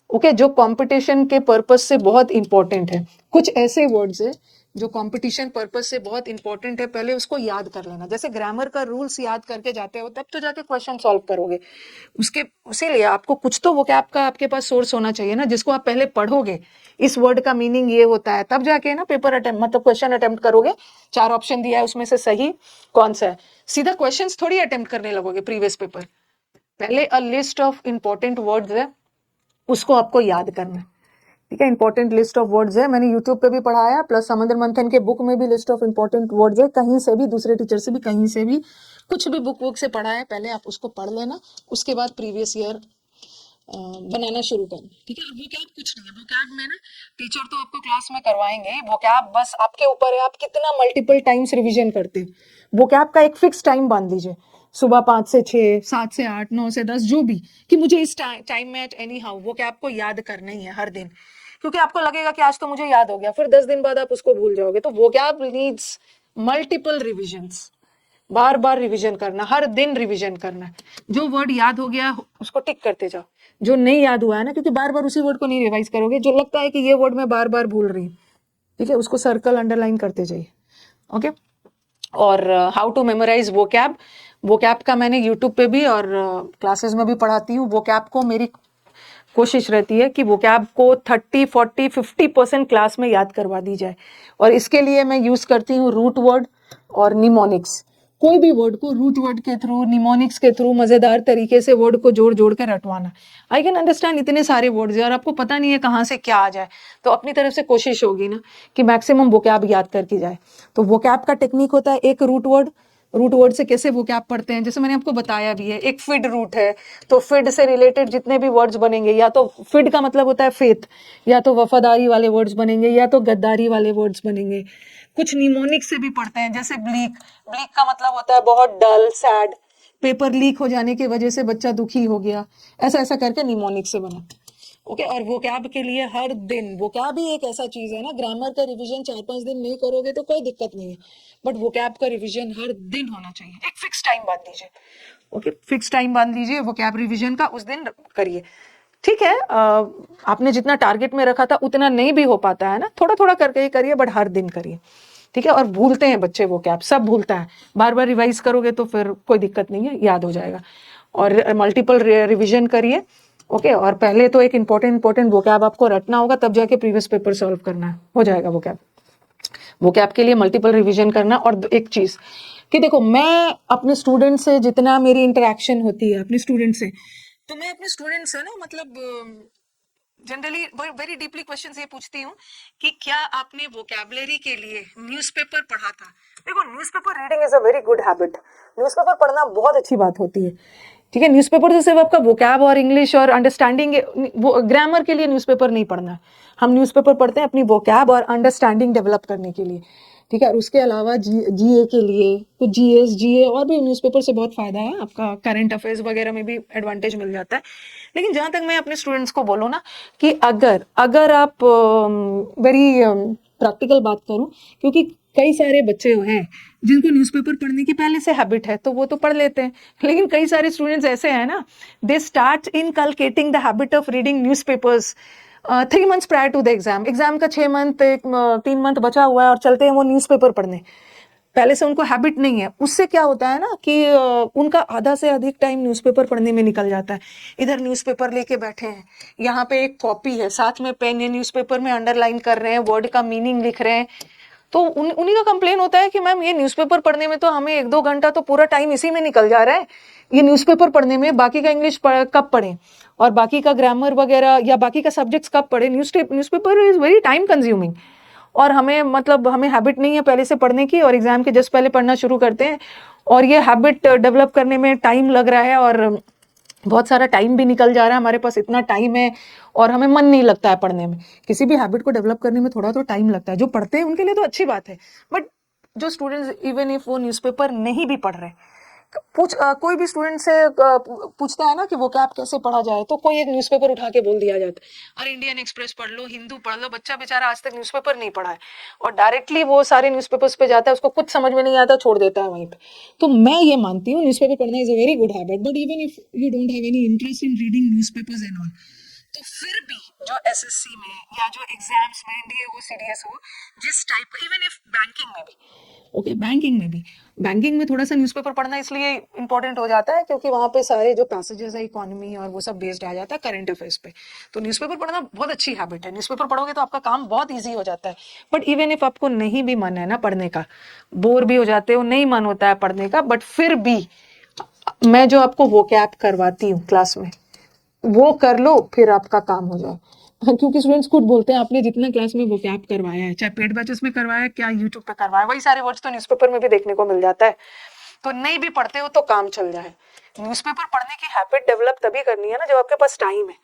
ओके जो कंपटीशन के पर्पस से बहुत इंपॉर्टेंट है, कुछ ऐसे वर्ड्स है जो कंपटीशन पर्पस से बहुत इंपॉर्टेंट है, पहले उसको याद कर लेना। जैसे ग्रामर का रूल्स याद करके जाते हो तब तो जाके क्वेश्चन सॉल्व करोगे। उसके उसीलिए आपको कुछ तो वोकैब का आपके पास सोर्स होना चाहिए ना, जिसको आप पहले पढ़ोगे, इस वर्ड का मीनिंग ये होता है, तब जाके ना पेपर अटेम्प्ट मतलब क्वेश्चन अटेम्प्ट करोगे। 4 ऑप्शन दिया है उसमें से सही कौन सा है, सीधा क्वेश्चंस थोड़ी अटेम्प्ट करने लगोगे प्रीवियस पेपर। पहले a list of important words है, उसको आपको याद करना है। ठीक है, इंपॉर्टेंट लिस्ट ऑफ वर्ड्स है, मैंने यूट्यूब पे भी पढ़ाया, प्लस समुद्र मंथन के बुक में भी लिस्ट ऑफ इंपॉर्टेंट वर्ड्स है, कहीं से भी दूसरे टीचर से भी कहीं से भी कुछ भी बुक से पढ़ा है, पहले आप उसको पढ़ लेना, उसके बाद प्रीवियस ईयर बनाना शुरू करें। ठीक है, वोकैब कुछ नहीं है, वोकैब में ना टीचर तो आपको क्लास में करवाएंगे, वोकैब बस आपके ऊपर है, आप कितना मल्टीपल टाइम्स रिवीजन करते हो। वोकैब का एक फिक्स टाइम बांध दीजिए, सुबह 5 से 6, 7 से 8, 9 से 10, जो भी, कि मुझे इस टाइम में एनी हाउ वोकैब को याद करना ही है हर दिन। क्योंकि आपको लगेगा कि आज तो मुझे याद हो गया, फिर 10 दिन बाद आप उसको भूल जाओगे। तो वोकैब नीड्स मल्टीपल रिविजन्स, बार बार रिवीजन करना, हर दिन रिवीजन करना। जो वर्ड याद हो गया उसको टिक करते जाओ, जो नहीं याद हुआ है ना, क्योंकि बार बार उसी वर्ड को नहीं रिवाइज करोगे, जो लगता है कि ये वर्ड मैं बार बार भूल रही हूँ, ठीक है, उसको सर्कल अंडरलाइन करते जाइए। ओके, और how to memorise vocab, vocab का मैंने यूट्यूब पे भी और क्लासेस में भी पढ़ाती हूँ। वोकैब को मेरी कोशिश रहती है कि वोकैब को 30, 40, 50% क्लास में याद करवा दी जाए, और इसके लिए मैं यूज करती हूँ रूट वर्ड और निमोनिक्स। कोई भी वर्ड को रूट वर्ड के थ्रू, निमोनिक्स के थ्रू मजेदार तरीके से वर्ड को जोड़ जोड़ के रटवाना। आई कैन अंडरस्टैंड इतने सारे वर्ड्स हैं और आपको पता नहीं है कहाँ से क्या आ जाए, तो अपनी तरफ से कोशिश होगी ना कि मैक्सिमम वोकैब याद करके जाए। तो वोकैब का टेक्निक होता है, एक रूट वर्ड से कैसे वोकैब पढ़ते हैं, जैसे मैंने आपको बताया भी है, एक फिड रूट है, तो फिड से रिलेटेड जितने भी वर्ड्स बनेंगे, या तो फिड का मतलब होता है फेथ, या तो वफादारी वाले वर्ड्स बनेंगे, या तो गद्दारी वाले वर्ड्स बनेंगे। कुछ निमोनिक से भी पढ़ते हैं, जैसे ब्लीक, ब्लीक का मतलब होता है बहुत डल, सैड, पेपर लीक हो जाने की वजह से बच्चा दुखी हो गया, ऐसा ऐसा करके निमोनिक से बना। ओके, और वोकैब के लिए हर दिन, वोकैब ही एक ऐसा चीज है ना, ग्रामर का रिवीजन 4-5 दिन नहीं करोगे तो कोई दिक्कत नहीं है, बट वोकैब का रिवीजन हर दिन होना चाहिए। एक फिक्स टाइम बांध दीजिए, ओके, फिक्स टाइम बांध लीजिए वोकैब रिवीजन का, उस दिन करिए। ठीक है, आपने जितना टारगेट में रखा था उतना नहीं भी हो पाता है ना, थोड़ा थोड़ा करके ही करिए, बट हर दिन करिए। ठीक है, और भूलते हैं बच्चे वोकैब, सब भूलता है, बार बार रिवाइज करोगे तो फिर कोई दिक्कत नहीं है, याद हो जाएगा। और मल्टीपल रिवीजन करिए। ओके, और पहले तो एक इंपॉर्टेंट वोकैब आपको रटना होगा, तब जाके प्रीवियस पेपर सॉल्व करना है, हो जाएगा वोकैब। वोकैब के लिए मल्टीपल रिवीजन करना। और एक चीज कि देखो, मैं अपने स्टूडेंट से जितना मेरी इंटरेक्शन होती है अपने स्टूडेंट से, तो मैं अपने स्टूडेंट से ना मतलब जनरली वेरी डीपली क्वेश्चन ये पूछती हूँ कि क्या आपने वोकैबुलरी के लिए न्यूज़पेपर पढ़ा था। देखो, newspaper reading is a very good habit, newspaper पढ़ना बहुत अच्छी बात होती है। ठीक है, न्यूज़पेपर से सिर्फ आपका वोकैब और इंग्लिश और अंडरस्टैंडिंग, ग्रामर के लिए न्यूज़पेपर नहीं पढ़ना, हम न्यूज़पेपर पढ़ते हैं अपनी वोकैब और अंडरस्टैंडिंग डेवलप करने के लिए। ठीक है, और उसके अलावा जीए के लिए तो जीएस, जीए और भी न्यूज़पेपर से बहुत फायदा है, आपका करंट अफेयर्स वगैरह में भी एडवांटेज मिल जाता है। लेकिन जहां तक मैं अपने स्टूडेंट्स को बोलूँ ना कि अगर आप वेरी प्रैक्टिकल बात करूं, क्योंकि कई सारे बच्चे हैं जिनको न्यूज़पेपर पढ़ने की पहले से हैबिट है, तो वो तो पढ़ लेते हैं, लेकिन कई सारे स्टूडेंट्स ऐसे हैं ना, they start inculcating the habit of reading newspapers 3 months prior to the exam का 6 मंथ 3 मंथ बचा हुआ है और चलते हैं वो न्यूज़पेपर पढ़ने। पहले से उनको हैबिट नहीं है, उससे क्या होता है ना कि उनका आधा से अधिक टाइम न्यूज़पेपर पढ़ने में निकल जाता है। इधर न्यूज़पेपर लेके बैठे हैं, यहाँ पे एक कॉपी है, साथ में पेन है, न्यूज़पेपर में अंडरलाइन कर रहे हैं, वर्ड का मीनिंग लिख रहे हैं। तो उन्हीं का कंप्लेन होता है कि मैम ये न्यूज़पेपर पढ़ने में तो हमें 1-2 घंटा तो पूरा टाइम इसी में निकल जा रहा है, ये न्यूज़पेपर पढ़ने में बाकी का इंग्लिश कब पढ़ें और बाकी का ग्रामर वगैरह या बाकी का सब्जेक्ट्स कब पढ़ें। Newspaper is very time consuming और हमें मतलब हमें हैबिट नहीं है पहले से पढ़ने की और एग्जाम के जस्ट पहले पढ़ना शुरू करते हैं और ये हैबिट डेवलप करने में टाइम लग रहा है और बहुत सारा टाइम भी निकल जा रहा है, हमारे पास इतना टाइम है और हमें मन नहीं लगता है पढ़ने में। किसी भी हैबिट को डेवलप करने में थोड़ा तो टाइम लगता है। जो पढ़ते हैं उनके लिए तो अच्छी बात है, बट जो स्टूडेंट्स इवन इफ वो न्यूज़पेपर नहीं भी पढ़ रहे, कोई भी स्टूडेंट से पूछता है ना कि वो कैप कैसे पढ़ा जाए, तो कोई एक न्यूज़पेपर उठा के बोल दिया जाता है, अरे इंडियन एक्सप्रेस पढ़ लो, हिंदू पढ़ लो। बच्चा बेचारा आज तक न्यूज़पेपर नहीं पढ़ा है और डायरेक्टली वो सारे न्यूज़पेपर्स पे जाता है, उसको कुछ समझ में नहीं आता, छोड़ देता है वहीं पे। तो मैं ये मानती हूँ न्यूज़पेपर पढ़ना is a very good habit, but even if you don't have any interest in reading newspapers and all, तो फिर भी जो एसएससी में या जो एग्जाम्स में एनडीए हो, सीडीएस हो, जिस टाइप, इवन इफ बैंकिंग में भी, ओके बैंकिंग में थोड़ा सा न्यूज़पेपर पढ़ना इसलिए इंपॉर्टेंट हो जाता है क्योंकि वहाँ पे सारे जो पैसेजेस है इकोनॉमी और वो सब बेस्ड आ जाता है करंट अफेयर्स पे। तो न्यूज़पेपर पढ़ना बहुत अच्छी हैबिट है, न्यूज़पेपर पढ़ोगे तो आपका काम बहुत ईजी हो जाता है। बट इवन इफ आपको नहीं भी मन है ना पढ़ने का, बोर भी हो जाते हो, नहीं मन होता है पढ़ने का, बट फिर भी मैं जो आपको वोकैब करवाती हूँ क्लास में, वो कर लो, फिर आपका काम हो जाए। क्योंकि स्टूडेंट्स खुद बोलते हैं आपने जितना क्लास में वोकैब करवाया है, चाहे पेड बैचेस में करवाया क्या यूट्यूब पे करवाया, वही सारे वर्ड्स तो न्यूज़पेपर में भी देखने को मिल जाता है। तो नहीं भी पढ़ते हो तो काम चल जाए। न्यूज़पेपर पढ़ने की हैबिट डेवलप तभी करनी है ना जब आपके पास टाइम है,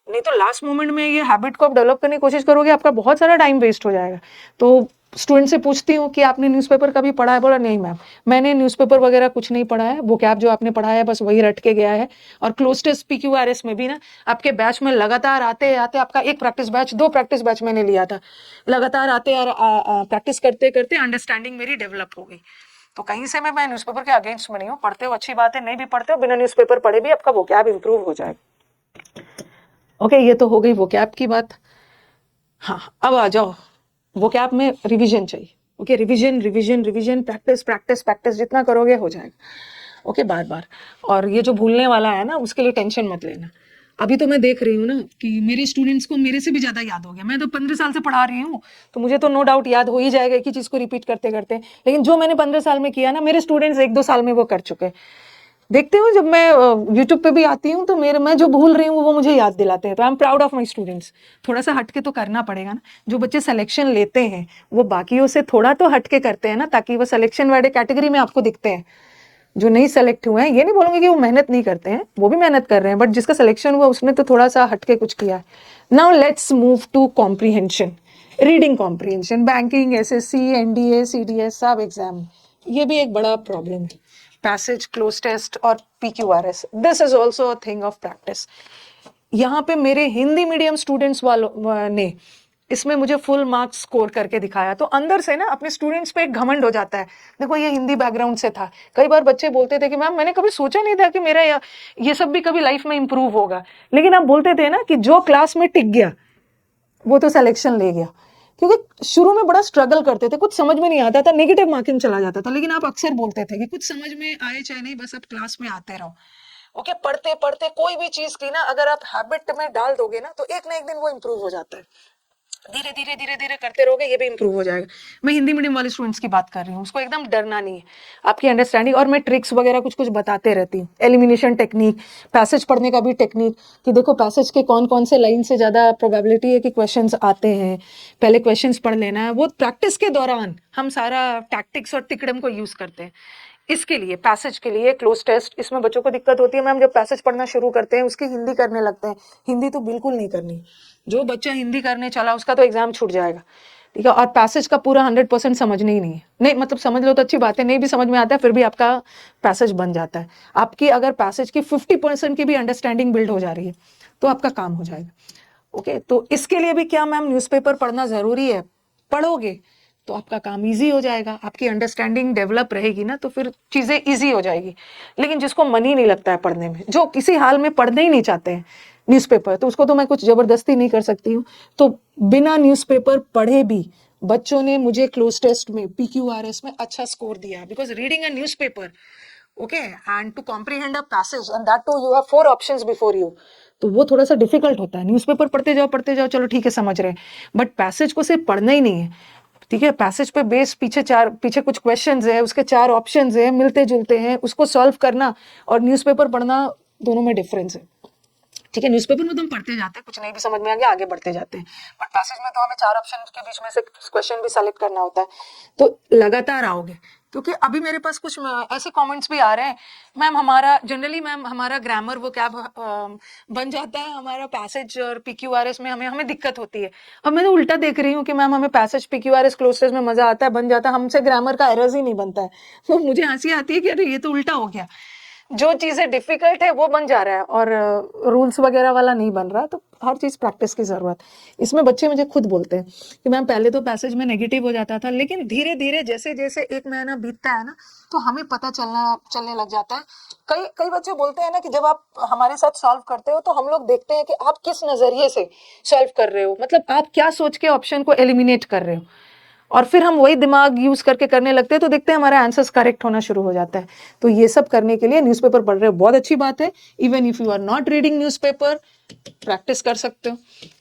नहीं तो लास्ट मोमेंट में ये हैबिट को आप डेवलप करने की कोशिश करोगे, आपका बहुत सारा टाइम वेस्ट हो जाएगा। तो स्टूडेंट से पूछती हूँ कि आपने न्यूज़पेपर कभी पढ़ा है, बोला नहीं मैम मैंने न्यूज़पेपर वगैरह कुछ नहीं पढ़ा है, वो कैब जो आपने पढ़ा है बस वही रट के गया है। और क्लोज टेस्ट PQRS में भी ना आपके बैच में लगातार आते आते आपका एक प्रैक्टिस बैच, 2 प्रैक्टिस बैच मैंने लिया था, लगातार आते और प्रैक्टिस करते करते अंडरस्टैंडिंग मेरी डेवलप हो गई। तो कहीं से मैं न्यूज़पेपर के अगेंस्ट में नहीं हूँ, पढ़ते हो अच्छी बात है, नहीं भी पढ़ते हो बिना न्यूज़पेपर पढ़े भी आपका वोकैब इंप्रूव हो जाएगा। ओके, ये तो हो गई वोकैब की बात। हाँ, अब आ जाओ वोकैब में रिवीजन चाहिए। ओके, रिवीजन, प्रैक्टिस जितना करोगे हो जाएगा। ओके, बार बार। और ये जो भूलने वाला है ना उसके लिए टेंशन मत लेना। अभी तो मैं देख रही हूँ ना कि मेरे स्टूडेंट्स को मेरे से भी ज़्यादा याद हो गया। मैं तो 15 साल से पढ़ा रही हूँ, तो मुझे तो नो डाउट याद हो ही जाएगा एक ही चीज़ को रिपीट करते करते। लेकिन जो मैंने 15 साल में किया ना, मेरे स्टूडेंट्स 1-2 साल में वो कर चुके हैं। देखते हो जब मैं यूट्यूब पे भी आती हूँ तो मैं जो भूल रही हूँ वो मुझे याद दिलाते हैं। तो I am proud of my students. थोड़ा सा हटके तो करना पड़ेगा ना। जो बच्चे सिलेक्शन लेते हैं वो बाकियों से थोड़ा तो हटके करते हैं ना, ताकि वो सिलेक्शन वाले कैटेगरी में आपको दिखते हैं। जो नहीं सेलेक्ट हुए हैं, ये नहीं बोलूंगी कि वो मेहनत नहीं करते हैं, वो भी मेहनत कर रहे हैं, बट जिसका सिलेक्शन हुआ उसने तो थोड़ा सा हटके कुछ किया है। Now let's move to comprehension, reading comprehension, banking, SSC, NDA, CDS सब एग्जाम, ये भी एक बड़ा प्रॉब्लम है। पैसेज, क्लोज टेस्ट और PQRS, this is also a thing of practice. यहाँ पे मेरे हिंदी मीडियम स्टूडेंट्स वालों ने इसमें मुझे फुल मार्क्स स्कोर करके दिखाया, तो अंदर से ना अपने स्टूडेंट्स पे एक घमंड हो जाता है, देखो ये हिंदी बैकग्राउंड से था। कई बार बच्चे बोलते थे कि मैम मैंने कभी सोचा नहीं था कि मेरा ये सब भी कभी लाइफ में इंप्रूव होगा। लेकिन आप बोलते थे ना कि जो क्लास में टिक गया वो तो सिलेक्शन ले गया, क्योंकि शुरू में बड़ा स्ट्रगल करते थे, कुछ समझ में नहीं आता था, नेगेटिव मार्किंग चला जाता था, लेकिन आप अक्सर बोलते थे कि कुछ समझ में आए चाहे नहीं, बस आप क्लास में आते रहो। ओके, पढ़ते पढ़ते कोई भी चीज की ना अगर आप हैबिट में डाल दोगे ना तो एक ना एक दिन वो इंप्रूव हो जाता है। धीरे धीरे धीरे धीरे करते रहोगे, ये भी इंप्रूव हो जाएगा। मैं हिंदी मीडियम वाले स्टूडेंट्स की बात कर रही हूँ, उसको एकदम डरना नहीं है, आपकी अंडरस्टैंडिंग। और मैं ट्रिक्स वगैरह कुछ कुछ बताते रहती हूँ, एलिमिनेशन टेक्निक, पैसेज पढ़ने का भी टेक्निक, कि देखो पैसेज के कौन कौन से लाइन से ज़्यादा प्रोबेबिलिटी है कि क्वेश्चंस आते हैं, पहले क्वेश्चंस पढ़ लेना है। वो प्रैक्टिस के दौरान हम सारा टैक्टिक्स और टिकड़म को यूज़ करते हैं। इसके लिए पैसेज के लिए क्लोज टेस्ट, इसमें बच्चों को दिक्कत होती है मैम जब पैसेज पढ़ना शुरू करते हैं उसकी हिंदी करने लगते हैं। हिंदी तो बिल्कुल नहीं करनी, जो बच्चा हिंदी करने चला उसका तो एग्जाम छूट जाएगा, ठीक है। और पैसेज का पूरा 100% समझना ही नहीं है, नहीं मतलब समझ लो तो अच्छी बात है, नहीं भी समझ में आता है फिर भी आपका पैसेज बन जाता है। आपकी अगर पैसेज की 50% की भी अंडरस्टैंडिंग बिल्ड हो जा रही है तो आपका काम हो जाएगा। ओके, तो इसके लिए भी क्या मैम न्यूज़पेपर पढ़ना ज़रूरी है? पढ़ोगे तो आपका काम इजी हो जाएगा, आपकी अंडरस्टैंडिंग डेवलप रहेगी ना, तो फिर चीज़ें इजी हो जाएगी। लेकिन जिसको मन ही नहीं लगता है पढ़ने में, जो किसी हाल में पढ़ने ही नहीं चाहते हैं न्यूज़पेपर, तो उसको तो मैं कुछ ज़बरदस्ती नहीं कर सकती हूँ। तो बिना न्यूज़पेपर पढ़े भी बच्चों ने मुझे क्लोज टेस्ट में PQRS में अच्छा स्कोर दिया because reading a newspaper, okay, and to comprehend a passage and that to you have 4 options before you, तो वो थोड़ा सा डिफिकल्ट होता है। न्यूज़पेपर पढ़ते जाओ चलो ठीक है समझ रहे हैं, बट पैसेज को सिर्फ पढ़ना ही नहीं है, ठीक है, पैसेज पे बेस पीछे कुछ क्वेश्चंस है, उसके 4 ऑप्शंस है, मिलते जुलते हैं, उसको सॉल्व करना और न्यूज़पेपर पढ़ना दोनों में डिफरेंस है। ठीक है, न्यूज़पेपर में तो हम पढ़ते जाते हैं, कुछ नहीं भी समझ में आ गया आगे बढ़ते जाते हैं, बट पैसेज में तो हमें 4 ऑप्शन के बीच में से क्वेश्चन भी सेलेक्ट करना होता है, तो लगातार आओगे। क्योंकि अभी मेरे पास कुछ ऐसे कमेंट्स भी आ रहे हैं, मैम हमारा ग्रामर वो क्या बन जाता है, हमारा पैसेज और PQRS में हमें दिक्कत होती है। अब मैं तो उल्टा देख रही हूँ कि मैम हमें पैसेज PQRS क्लोज टेस्ट में मजा आता है, बन जाता है, हमसे ग्रामर का एरर्स ही नहीं बनता है। तो मुझे हंसी आती है कि अरे ये तो उल्टा हो गया, जो चीजें डिफिकल्ट है वो बन जा रहा है और रूल्स वगैरह वाला नहीं बन रहा, तो हर चीज प्रैक्टिस की जरूरत। इसमें बच्चे मुझे खुद बोलते हैं कि मैम पहले तो पैसेज में नेगेटिव हो जाता था, लेकिन धीरे धीरे जैसे जैसे 1 महीना बीतता है ना, तो हमें पता चलने लग जाता है। कई बच्चे बोलते हैं ना कि जब आप हमारे साथ सॉल्व करते हो तो हम लोग देखते हैं कि आप किस नजरिए से सॉल्व कर रहे हो, मतलब आप क्या सोच के ऑप्शन को एलिमिनेट कर रहे हो, और फिर हम वही दिमाग यूज करके करने लगते हैं, तो देखते हैं हमारा आंसर्स करेक्ट होना शुरू हो जाता है। तो ये सब करने के लिए न्यूज़पेपर पढ़ रहे हो बहुत अच्छी बात है। Even if you are not reading newspaper, practice कर सकते हो।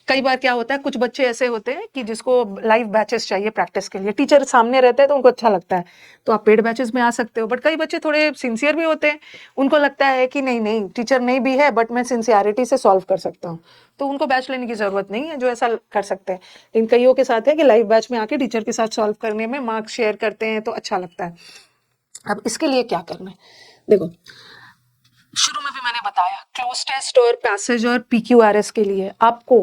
कई बार क्या होता है, कुछ बच्चे ऐसे होते हैं कि जिसको लाइव बैचेस चाहिए प्रैक्टिस के लिए, टीचर सामने रहते हैं तो उनको अच्छा लगता है, तो आप पेड बैचेस में आ सकते हो। बट कई बच्चे थोड़े सिंसियर भी होते हैं, उनको लगता है कि नहीं टीचर नहीं भी है बट मैं सिंसियरिटी से सॉल्व कर सकता हूँ, तो उनको बैच लेने की जरूरत नहीं है, जो ऐसा कर सकते हैं। लेकिन कईयों के साथ है कि लाइव बैच में आके टीचर के साथ सॉल्व करने में मार्क्स शेयर करते हैं तो अच्छा लगता है। अब इसके लिए क्या करना है, देखो शुरू में भी मैंने बताया, क्लोज टेस्ट और पैसेज और PQRS के लिए आपको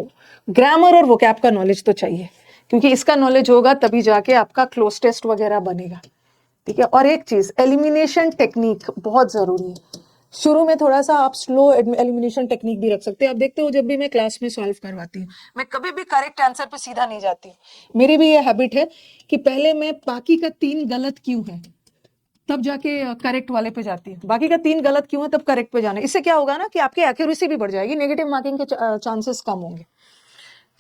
ग्रामर और वोकैब का नॉलेज तो चाहिए, क्योंकि इसका नॉलेज होगा तभी जाके आपका क्लोज टेस्ट वगैरह बनेगा, ठीक है। और एक चीज, एलिमिनेशन टेक्निक बहुत जरूरी है। शुरू में थोड़ा सा आप स्लो एलिमिनेशन टेक्निक भी रख सकते हैं। आप देखते हो जब भी मैं क्लास में सॉल्व करवाती हूँ, मैं कभी भी करेक्ट आंसर पे सीधा नहीं जाती। मेरी भी ये हैबिट है कि पहले मैं बाकी का 3 गलत क्यों है तब जाके करेक्ट वाले पे जाती है, बाकी का 3 गलत क्यों है तब करेक्ट पे जाना। इससे क्या होगा ना कि आपकी एक्यूरेसी भी बढ़ जाएगी, नेगेटिव मार्किंग के चांसेस कम होंगे,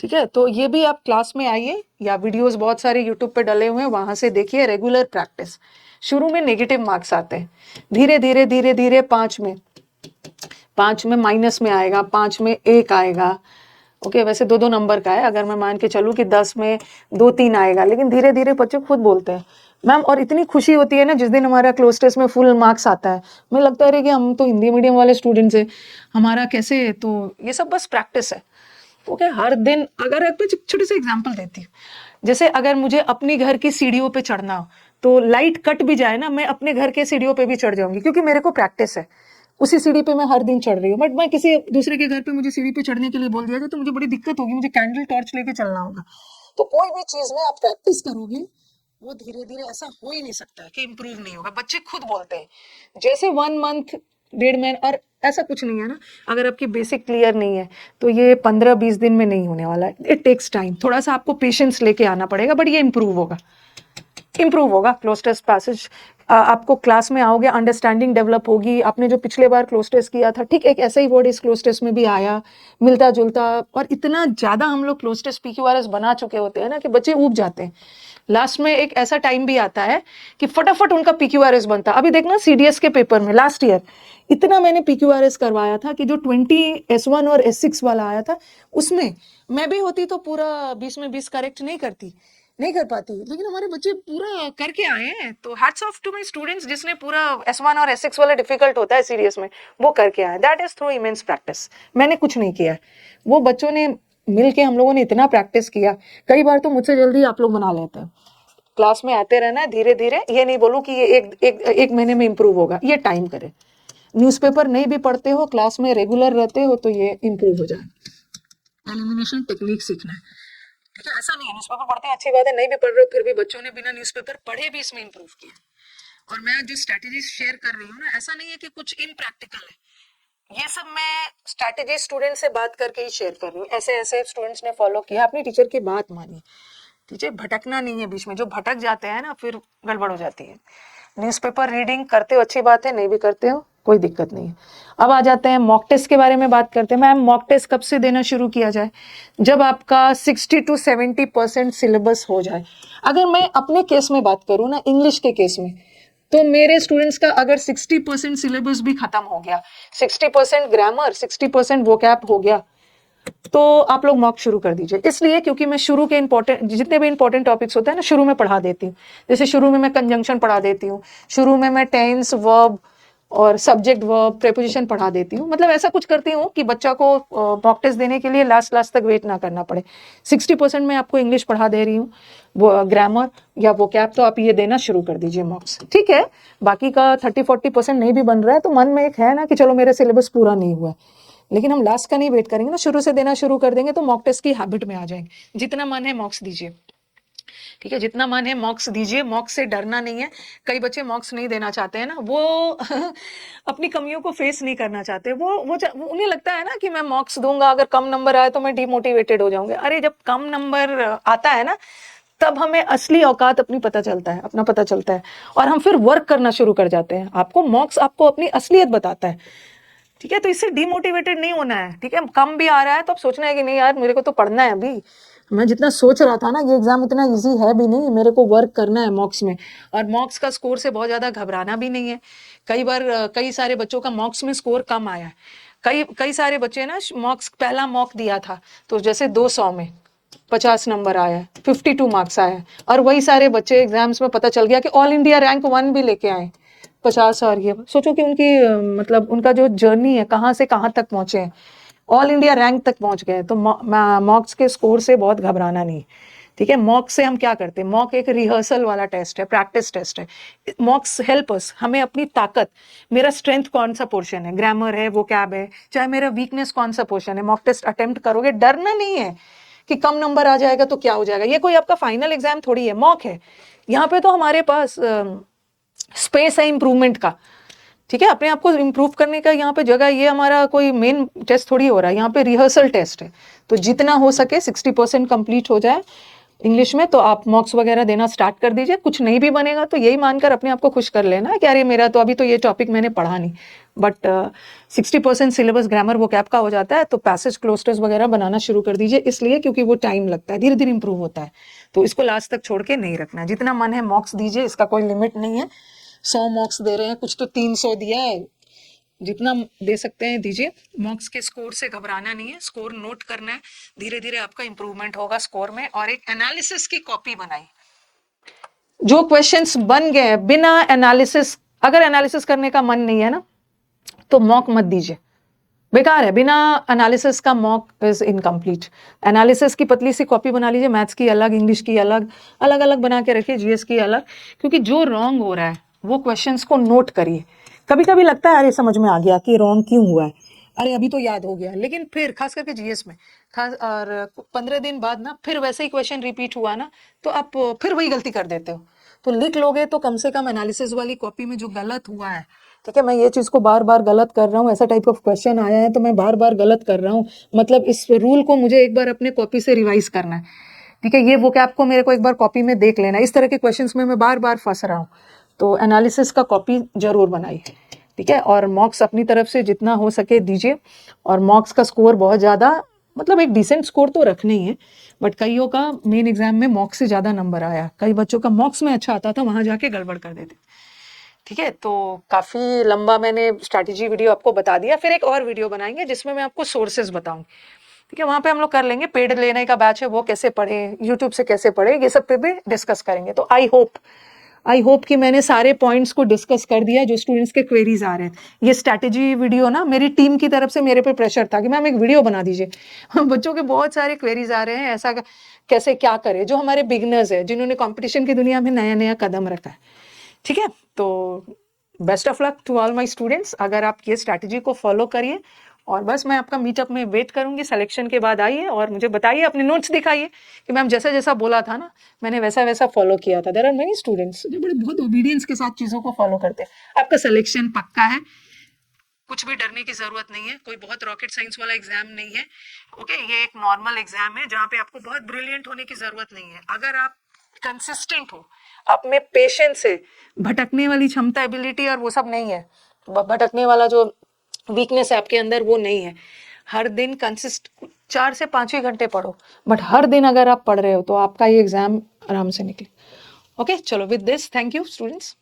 ठीक है। तो ये भी आप क्लास में आइए, या वीडियोस बहुत सारे यूट्यूब पे डले हुए हैं वहां से देखिए, रेगुलर प्रैक्टिस। शुरू में नेगेटिव मार्क्स आते हैं, धीरे धीरे 5 में माइनस में आएगा, 5 में 1 आएगा, ओके। वैसे 2 नंबर का है, अगर मैं मान के चलूँ कि 10 में 2-3 आएगा, लेकिन धीरे धीरे बच्चे खुद बोलते हैं मैम, और इतनी खुशी होती है ना जिस दिन हमारा क्लोज टेस्ट में फुल मार्क्स आता है, मुझे लगता है कि हम तो हिंदी मीडियम वाले स्टूडेंट्स हैं, हमारा कैसे, तो ये सब बस प्रैक्टिस है, ओके। हर दिन अगर एक छोटे से एग्जांपल देती हूँ, जैसे अगर मुझे अपनी घर की सीढ़ियों पे चढ़ना हो, तो लाइट कट भी जाए ना, मैं अपने घर के सीढ़ियों पे भी चढ़ जाऊंगी, क्योंकि मेरे को प्रैक्टिस है। उसी सीढ़ी पे मैं हर दिन चढ़ रही हूँ, बट मैं किसी दूसरे के घर पे मुझे सीढ़ी पे चढ़ने के लिए बोल दिया जाए तो मुझे बड़ी दिक्कत होगी, मुझे कैंडल टॉर्च लेके चलना होगा। तो कोई भी चीज में आप प्रैक्टिस करोगे, वो धीरे धीरे, ऐसा हो ही नहीं सकता कि इम्प्रूव नहीं होगा। बच्चे खुद बोलते हैं जैसे 1 मंथ 1.5 महीना, और ऐसा कुछ नहीं है ना, अगर आपकी बेसिक क्लियर नहीं है तो ये 15-20 दिन में नहीं होने वाला है। इट टेक्स टाइम, थोड़ा सा आपको पेशेंस लेके आना पड़ेगा, बट ये इम्प्रूव होगा। क्लोज टेस्ट पैसेज आपको क्लास में आओगे, अंडरस्टैंडिंग डेवलप होगी। आपने जो पिछले बार क्लोज टेस्ट किया था, ठीक एक ऐसा ही वर्ड इस क्लोज टेस्ट में भी आया, मिलता जुलता, और इतना ज्यादा हम लोग क्लोज टेस्ट PQRS बना चुके होते हैं ना कि बच्चे ऊब जाते हैं। लास्ट में एक ऐसा टाइम भी आता है कि फटाफट उनका PQRS बनता है। अभी देखना CDS के पेपर में लास्ट ईयर इतना मैंने PQRS करवाया था कि जो 20 S1 और S6 वाला आया था, उसमें मैं भी होती तो पूरा 20 में 20 करेक्ट नहीं कर पाती, लेकिन हमारे बच्चे पूरा करके आए हैं। तो hats off to my students, जिसने पूरा S1 और S6 वाला डिफिकल्ट होता है सीरियस में, वो करके आए। That is through immense practice. मैंने कुछ नहीं किया, वो बच्चों ने मिल के, हम लोगों ने इतना प्रैक्टिस किया। कई बार तो मुझसे जल्दी आप लोग बना लेते हैं। क्लास में आते रहना है धीरे धीरे, ये नहीं बोलूं कि ये एक महीने में इंप्रूव होगा, ये टाइम करे। न्यूज़पेपर नहीं भी पढ़ते हो, क्लास में रेगुलर रहते हो, तो ये इंप्रूव हो जाए। एलिमिनेशन टेक्निक सीखना है, ठीक है। ऐसा नहीं है न्यूज़पेपर पढ़ते हैं अच्छी बात है, नहीं भी पढ़ रहे हो फिर भी बच्चों ने बिना न्यूज़पेपर पढ़े भी इसमें इंप्रूव किया। और मैं जो स्ट्रैटेजी शेयर कर रही हूँ ना, ऐसा नहीं है कि कुछ इम्प्रैक्टिकल है, ये सब मैं स्ट्रैटेजी स्टूडेंट से बात करके ही शेयर कर रही हूँ। ऐसे ऐसे स्टूडेंट्स ने फॉलो किया, अपनी टीचर की बात मानी, ठीक है। भटकना नहीं है बीच में, जो भटक जाते हैं ना फिर गड़बड़ हो जाती है। न्यूज़पेपर रीडिंग करते हो अच्छी बात है, नहीं भी करते हो कोई दिक्कत नहीं है। अब आ जाते हैं मॉक टेस्ट के बारे में बात करते हैं। मैम मॉक टेस्ट कब से देना शुरू किया जाए? जब आपका 60 to 70% सिलेबस हो जाए। अगर मैं अपने केस में बात करूँ ना, इंग्लिश के केस में, तो मेरे स्टूडेंट्स का अगर 60% सिलेबस भी खत्म हो गया, 60% ग्रामर, 60% वोकैब हो गया, तो आप लोग मॉक शुरू कर दीजिए। इसलिए क्योंकि मैं शुरू के इंपॉर्टेंट जितने भी इंपॉर्टेंट टॉपिक्स होते हैं ना, शुरू में पढ़ा देती हूँ। जैसे शुरू में मैं कंजंक्शन पढ़ा देती हूँ, शुरू में मैं टेंस, वर्ब और सब्जेक्ट वर्ब, प्रेपोजिशन पढ़ा देती हूँ। मतलब ऐसा कुछ करती हूँ कि बच्चा को मॉक टेस्ट देने के लिए लास्ट तक वेट ना करना पड़े। 60% में आपको इंग्लिश पढ़ा दे रही हूँ, वो ग्रामर या वो कैप, तो आप ये देना शुरू कर दीजिए मॉक्स, ठीक है। बाकी का 30-40% नहीं भी बन रहा है तो मन में एक है ना कि चलो मेरा सिलेबस पूरा नहीं हुआ है, लेकिन हम लास्ट का नहीं वेट करेंगे ना, शुरू से देना शुरू कर देंगे तो मॉक टेस्ट की हैबिट में आ जाएंगे। जितना मन है मॉक्स दीजिए, ठीक है, जितना मन है मॉक्स दीजिए, मॉक्स से डरना नहीं है। कई बच्चे मॉक्स नहीं देना चाहते हैं ना, वो अपनी कमियों को फेस नहीं करना चाहते। वो उन्हें लगता है ना कि मैं मॉक्स दूंगा, अगर कम नंबर आए तो मैं डिमोटिवेटेड हो जाऊंगा। अरे जब कम नंबर आता है ना, तब हमें असली औकात अपनी पता चलता है, अपना पता चलता है, और हम फिर वर्क करना शुरू कर जाते हैं। आपको मॉक्स आपको अपनी असलियत बताता है, ठीक है। तो इससे डिमोटिवेटेड नहीं होना है, ठीक है। कम भी आ रहा है तो अब सोचना है कि नहीं यार, मेरे को तो पढ़ना है अभी, मैं जितना सोच रहा था ना ये एग्जाम उतना इजी है भी नहीं, मेरे को वर्क करना है मॉक्स में। और मॉक्स का स्कोर से बहुत ज़्यादा घबराना भी नहीं है। कई बार कई सारे बच्चों का मॉक्स में स्कोर कम आया है। कई सारे बच्चे ना मॉक्स, पहला मॉक दिया था तो जैसे 200 में 50 नंबर आया है, 52 मार्क्स आया है, और वही सारे बच्चे एग्जाम्स में पता चल गया कि ऑल इंडिया रैंक 1 भी लेके आए 50। और ये सोचो कि उनकी मतलब उनका जो जर्नी है कहाँ से कहाँ तक पहुंचे हैं, ऑल इंडिया रैंक तक पहुंच गए। तो मॉक्स के स्कोर से बहुत घबराना नहीं, ठीक है। मॉक से हम क्या करते हैं, मॉक एक रिहर्सल वाला टेस्ट है, प्रैक्टिस टेस्ट है। मॉक्स हेल्प अस, हमें अपनी ताकत, मेरा स्ट्रेंथ कौन सा पोर्शन है, ग्रामर है, वो कैब है, चाहे मेरा वीकनेस कौन सा पोर्शन है, मॉक टेस्ट अटेम्प्ट करोगे, डरना नहीं है कि कम नंबर आ जाएगा तो क्या हो जाएगा। ये कोई आपका फाइनल एग्जाम थोड़ी है, मॉक है। यहाँ पे तो हमारे पास स्पेस है इम्प्रूवमेंट का, ठीक है, अपने आप को इम्प्रूव करने का यहाँ पे जगह। ये हमारा कोई मेन टेस्ट थोड़ी हो रहा है, यहाँ पे रिहर्सल टेस्ट है। तो जितना हो सके 60% कंप्लीट हो जाए इंग्लिश में, तो आप मॉक्स वगैरह देना स्टार्ट कर दीजिए। कुछ नहीं भी बनेगा तो यही मानकर अपने आप को खुश कर लेना कि अरे मेरा तो अभी तो ये टॉपिक मैंने पढ़ा नहीं, बट 60% सिलेबस ग्रामर वो कैप का हो जाता है, तो पैसेज क्लोस्टर्स वगैरह बनाना शुरू कर दीजिए। इसलिए क्योंकि वो टाइम लगता है, धीरे धीरे इंप्रूव होता है, तो इसको लास्ट तक छोड़ के नहीं रखना। जितना मन है मॉक्स दीजिए, इसका कोई लिमिट नहीं है। 100 मॉक्स दे रहे हैं, कुछ तो 300 दिया है, जितना दे सकते हैं दीजिए। मॉक्स के स्कोर से घबराना नहीं है, स्कोर नोट करना है, धीरे धीरे आपका इंप्रूवमेंट होगा स्कोर में। और एक एनालिसिस की कॉपी बनाई, जो क्वेश्चंस बन गए बिना एनालिसिस, अगर एनालिसिस करने का मन नहीं है ना तो मॉक मत दीजिए, बेकार है। बिना एनालिसिस का मॉक इज इनकम्प्लीट। एनालिसिस की पतली सी कॉपी बना लीजिए, मैथ्स की अलग, इंग्लिश की अलग, अलग अलग बना के रखिए, जीएस की अलग। क्योंकि जो रॉन्ग हो रहा है वो क्वेश्चंस को नोट करिए। कभी कभी लगता है अरे समझ में आ गया कि रॉन्ग क्यों हुआ है, अरे अभी तो याद हो गया, लेकिन फिर खास करके जीएस में खास, और 15 दिन बाद ना फिर वैसे ही क्वेश्चन रिपीट हुआ ना, तो आप फिर वही गलती कर देते हो। तो लिख लोगे तो कम से कम एनालिसिस वाली कॉपी में जो गलत हुआ है, ठीक है, मैं ये चीज को बार बार गलत कर रहा हूँ, ऐसा टाइप ऑफ क्वेश्चन आया है तो मैं बार बार गलत कर रहा हूँ, मतलब इस रूल को मुझे एक बार अपने कॉपी से रिवाइज करना है, ठीक है, ये वोकैब को मेरे को एक बार कॉपी में देख लेना है। इस तरह के क्वेश्चंस में मैं बार बार फंस रहा हूँ, तो एनालिसिस का कॉपी जरूर बनाइए, ठीक है। और मॉक्स अपनी तरफ से जितना हो सके दीजिए। और मॉक्स का स्कोर बहुत ज़्यादा, मतलब एक डिसेंट स्कोर तो रखना ही है, बट कईयों का मेन एग्जाम में मॉक्स से ज़्यादा नंबर आया, कई बच्चों का मॉक्स में अच्छा आता था, वहाँ जाके गड़बड़ कर देते, ठीक है। तो काफ़ी लंबा मैंने स्ट्रैटेजी वीडियो आपको बता दिया, फिर एक और वीडियो बनाएंगे जिसमें मैं आपको सोर्सेज बताऊंगी, ठीक है। वहाँ पे हम लोग कर लेंगे, पेड लेने का बैच है वो कैसे पढ़े, यूट्यूब से कैसे पढ़े, ये सब पे भी डिस्कस करेंगे। तो आई होप कि मैंने सारे पॉइंट्स को डिस्कस कर दिया जो स्टूडेंट्स के क्वेरीज आ रहे थे। ये स्ट्रैटेजी वीडियो ना मेरी टीम की तरफ से मेरे पे प्रेशर था कि मैम एक वीडियो बना दीजिए बच्चों के बहुत सारे क्वेरीज आ रहे हैं, ऐसा कैसे क्या करें, जो हमारे बिगनर्स है, जिन्होंने कंपटीशन की दुनिया में नया नया कदम रखा है, ठीक है। तो best of luck to all my students, अगर आप ये स्ट्रैटेजी को फॉलो करिए। और बस मैं आपका मीटअप में वेट करूंगी, सिलेक्शन के बाद आइए और मुझे बताइए, अपने नोट्स दिखाइए कि मैम जैसा जैसा बोला था ना मैंने वैसा वैसा फॉलो किया था। देयर आर मेनी स्टूडेंट्स जो बड़े बहुत ओबीडियंस के साथ चीज़ों को फॉलो करते हैं। आपका सिलेक्शन पक्का है, कुछ भी डरने की जरूरत नहीं है, कोई बहुत रॉकेट साइंस वाला एग्जाम नहीं है, ओके। ये एक नॉर्मल एग्जाम है जहाँ पे आपको बहुत ब्रिलियंट होने की जरूरत नहीं है। अगर आप कंसिस्टेंट हो, आप में पेशेंस है, भटकने वाली क्षमता, एबिलिटी और वो सब नहीं है, भटकने वाला जो वीकनेस है आपके अंदर वो नहीं है। हर दिन कंसिस्ट 4 से 5 ही घंटे पढ़ो, बट हर दिन अगर आप पढ़ रहे हो तो आपका ये एग्जाम आराम से निकले। ओके, चलो with this thank you students.